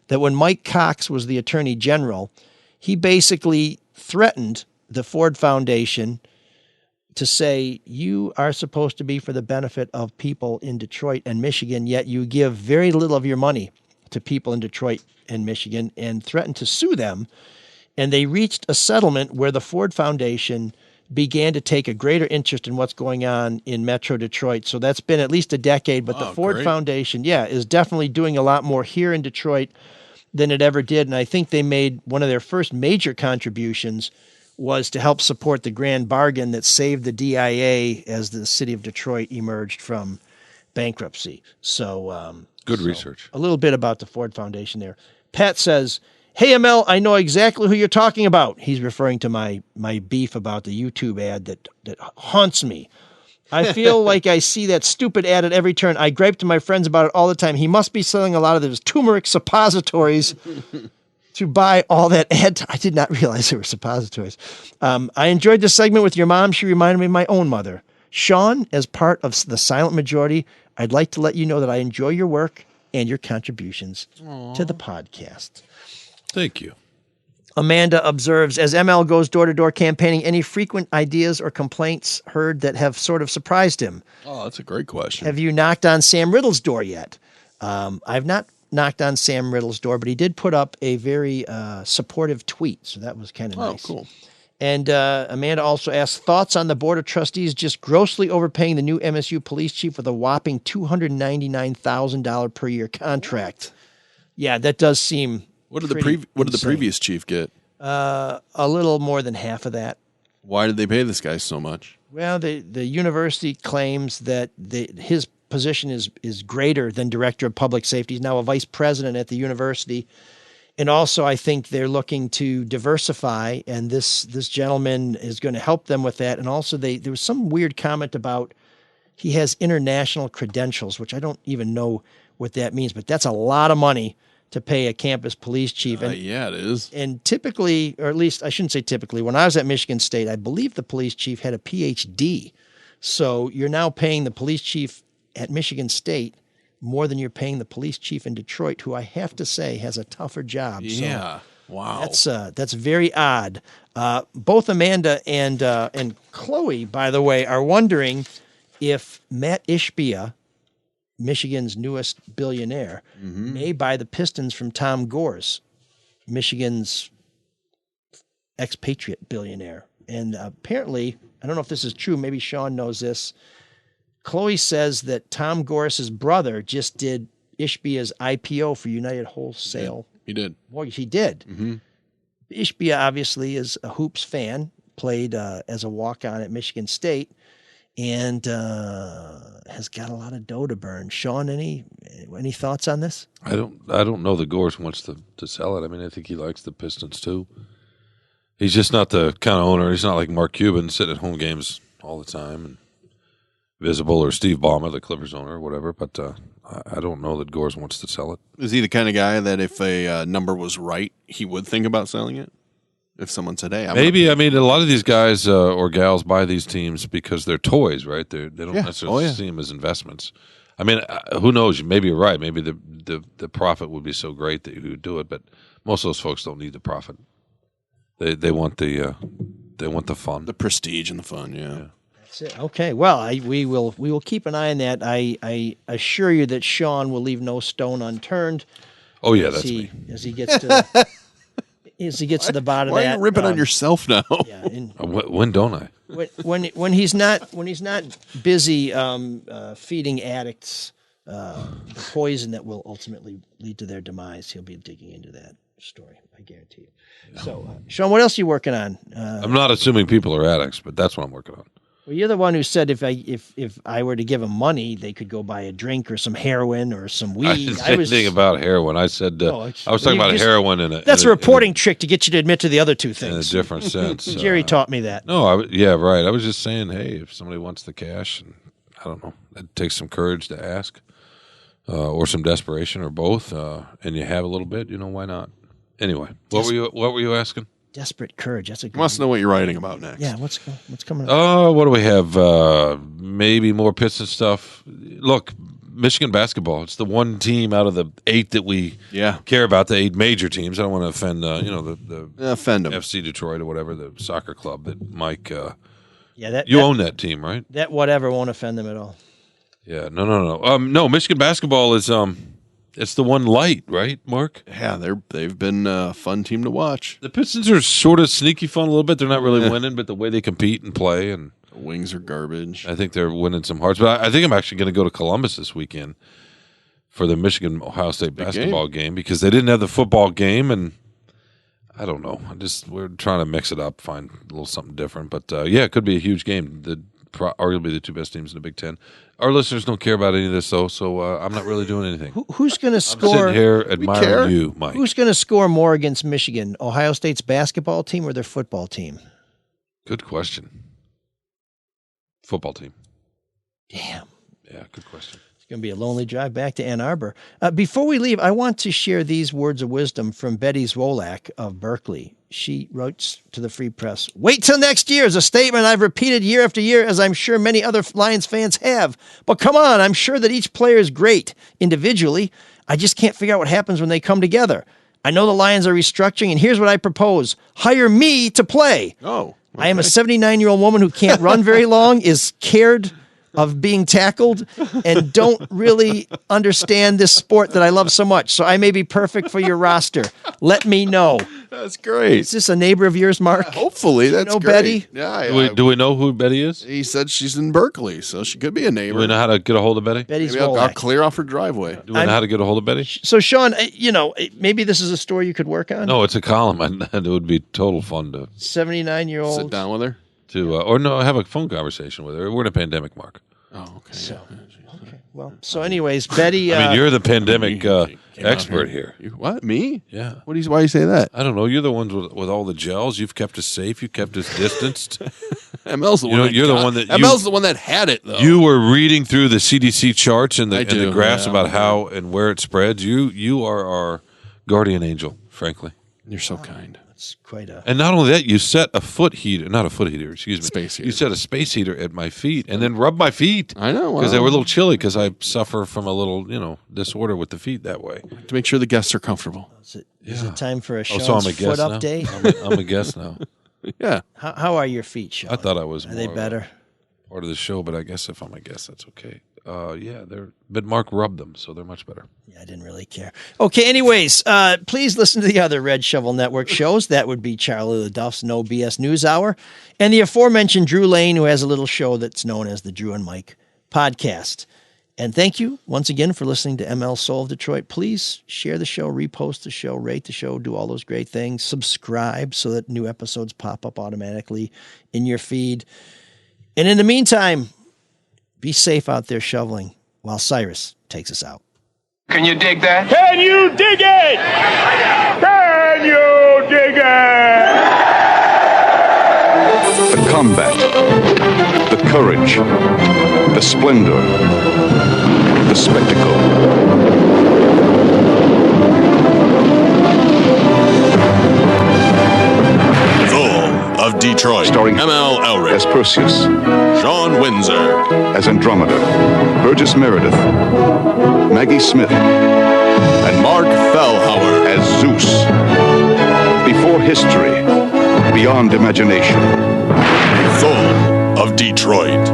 that when Mike Cox was the Attorney General, he basically threatened the Ford Foundation to say, you are supposed to be for the benefit of people in Detroit and Michigan, yet you give very little of your money to people in Detroit and Michigan, and threatened to sue them. And they reached a settlement where the Ford Foundation began to take a greater interest in what's going on in Metro Detroit. So that's been at least a decade, but the Ford Foundation, is definitely doing a lot more here in Detroit than it ever did. And I think they made one of their first major contributions was to help support the grand bargain that saved the DIA as the city of Detroit emerged from bankruptcy. So good research. A little bit about the Ford Foundation there. Pat says, "Hey, ML, I know exactly who you're talking about." He's referring to my beef about the YouTube ad that haunts me. "I feel like I see that stupid ad at every turn. I gripe to my friends about it all the time. He must be selling a lot of those turmeric suppositories to buy all that ad." I did not realize they were suppositories. "I enjoyed the segment with your mom. She reminded me of my own mother. Sean, as part of the silent majority, I'd like to let you know that I enjoy your work and your contributions to the podcast." Thank you. Amanda observes, as ML goes door-to-door campaigning, any frequent ideas or complaints heard that have sort of surprised him? Oh, that's a great question. Have you knocked on Sam Riddle's door yet? I've not knocked on Sam Riddle's door, but he did put up a very supportive tweet, so that was kind of nice. Oh, cool. And Amanda also asked, thoughts on the Board of Trustees just grossly overpaying the new MSU police chief with a whopping $299,000 per year contract. Yeah, that does seem... What did the previous chief get? A little more than half of that. Why did they pay this guy so much? Well, the university claims that his position is greater than director of public safety. He's now a vice president at the university. And also, I think they're looking to diversify, and this gentleman is going to help them with that. And also, there was some weird comment about he has international credentials, which I don't even know what that means, but that's a lot of money to pay a campus police chief. And, yeah, it is. And typically, or at least I shouldn't say typically, when I was at Michigan State, I believe the police chief had a PhD. So you're now paying the police chief at Michigan State more than you're paying the police chief in Detroit, who I have to say has a tougher job. Yeah. So wow. That's very odd. Both Amanda and Chloe, by the way, are wondering if Matt Ishbia, Michigan's newest billionaire, may buy the Pistons from Tom Gores, Michigan's expatriate billionaire. And apparently, I don't know if this is true, maybe Sean knows this, Chloe says that Tom Gores' brother just did Ishbia's IPO for United Wholesale. He did. Well, he did. Mm-hmm. Ishbia obviously is a Hoops fan, played as a walk-on at Michigan State, and has got a lot of dough to burn. Sean, any thoughts on this? I don't know that Gores wants to sell it. I mean, I think he likes the Pistons too. He's just not the kind of owner. He's not like Mark Cuban sitting at home games all the time and visible, or Steve Ballmer, the Clippers owner, or whatever. But I don't know that Gores wants to sell it. Is he the kind of guy that if a number was right, he would think about selling it? If someone said, "Hey, maybe," I mean, a lot of these guys or gals buy these teams because they're toys, right? They don't necessarily see them as investments. I mean, who knows? Maybe you're right. Maybe the profit would be so great that you would do it. But most of those folks don't need the profit. They want the fun, the prestige, and the fun. Yeah. That's it. Okay. Well, we will keep an eye on that. I assure you that Sean will leave no stone unturned. Oh yeah, that's me. As he gets to. As he gets to the bottom of that, why are you ripping on yourself now? Yeah, when don't I? When he's not busy feeding addicts the poison that will ultimately lead to their demise, he'll be digging into that story. I guarantee you. No. So, Sean, what else are you working on? I'm not assuming people are addicts, but that's what I'm working on. Well, you're the one who said if I were to give them money, they could go buy a drink or some heroin or some weed. I didn't say anything about heroin. I said I was talking about heroin that's a reporting trick to get you to admit to the other two things. In a different sense. Jerry taught me that. No, yeah, right. I was just saying, hey, if somebody wants the cash, and I don't know, it takes some courage to ask, or some desperation, or both, and you have a little bit, why not? Anyway, what were you asking? Desperate courage. That's a good wants to know what you're writing about next. Yeah, what's coming up? What do we have? Maybe more Piston stuff. Look, Michigan basketball. It's the one team out of the 8 that we care about. The 8 major teams. I don't want to offend offend them. FC Detroit or whatever, the soccer club that Mike. You own that team, right? That whatever won't offend them at all. Yeah, no. No, Michigan basketball is it's the one light, right, Mark? Yeah, they've been a fun team to watch. The Pistons are sort of sneaky fun a little bit. They're not really winning, but the way they compete and play, and the wings are garbage. I think they're winning some hearts. But I think I'm actually going to go to Columbus this weekend for the Michigan-Ohio State basketball game because they didn't have the football game, and I don't know. We're trying to mix it up, find a little something different. But it could be a huge game. Arguably the 2 best teams in the Big Ten. Our listeners don't care about any of this, though, so I'm not really doing anything. Who's going to score? I'm sitting here admiring you, Mike. Who's going to score more against Michigan? Ohio State's basketball team or their football team? Good question. Football team. Damn. Yeah, good question. It's going to be a lonely drive back to Ann Arbor. Before we leave, I want to share these words of wisdom from Betty Zwolak of Berkeley. She wrote to the Free Press, "Wait till next year is a statement I've repeated year after year, as I'm sure many other Lions fans have. But come on, I'm sure that each player is great individually. I just can't figure out what happens when they come together. I know the Lions are restructuring, and here's what I propose. Hire me to play. Oh, okay. I am a 79-year-old woman who can't run very long, is scared of being tackled, and don't really understand this sport that I love so much. So I may be perfect for your roster. Let me know." That's great. Is this a neighbor of yours, Mark? Hopefully, that's great. Betty? Yeah. Do we know who Betty is? He said she's in Berkeley, so she could be a neighbor. Do we know how to get a hold of Betty? Betty's Maybe I'll clear off her driveway. Do we know how to get a hold of Betty? So, Sean, maybe this is a story you could work on. No, it's a column, and it would be total fun to 79-year-old. Sit down with her. to or no, have a phone conversation with her. We're in a pandemic, Mark. Oh, okay. So, okay. Well, so anyways, Betty. I mean, you're the pandemic expert here. What, me? Yeah. Why do you say that? I don't know. You're the ones with all the gels. You've kept us safe. You've kept us distanced. ML's the one. You're the one that. ML's the one that had it, though. You were reading through the CDC charts and the graphs about how and where it spreads. You are our guardian angel, frankly. You're so kind. It's quite a. And not only that, you set a foot heater, not a foot heater, excuse me. Space heater. You set a space heater at my feet and then rubbed my feet. I know. Because they were a little chilly because I suffer from a little, disorder with the feet that way. To make sure the guests are comfortable. Is it time for a so Sean's I'm a foot guest now? update? I'm a guest now. Yeah. How are your feet, Sean? I thought I was Are they better? Part of the show, but I guess if I'm a guest, that's okay. But Mark rubbed them, so they're much better. Yeah, I didn't really care. Okay, anyways, please listen to the other Red Shovel Network shows. That would be Charlie LaDuff's No BS News Hour and the aforementioned Drew Lane, who has a little show that's known as the Drew and Mike Podcast. And thank you once again for listening to ML Soul of Detroit. Please share the show, repost the show, rate the show, do all those great things. Subscribe so that new episodes pop up automatically in your feed. And in the meantime, be safe out there shoveling while Cyrus takes us out. Can you dig that? Can you dig it? Can you dig it? The combat, the courage, the splendor, the spectacle. Of Detroit, starring ML Elric as Perseus, Sean Windsor as Andromeda, Burgess Meredith, Maggie Smith, and Mark Fellhauer as Zeus. Before history, beyond imagination. Full of Detroit.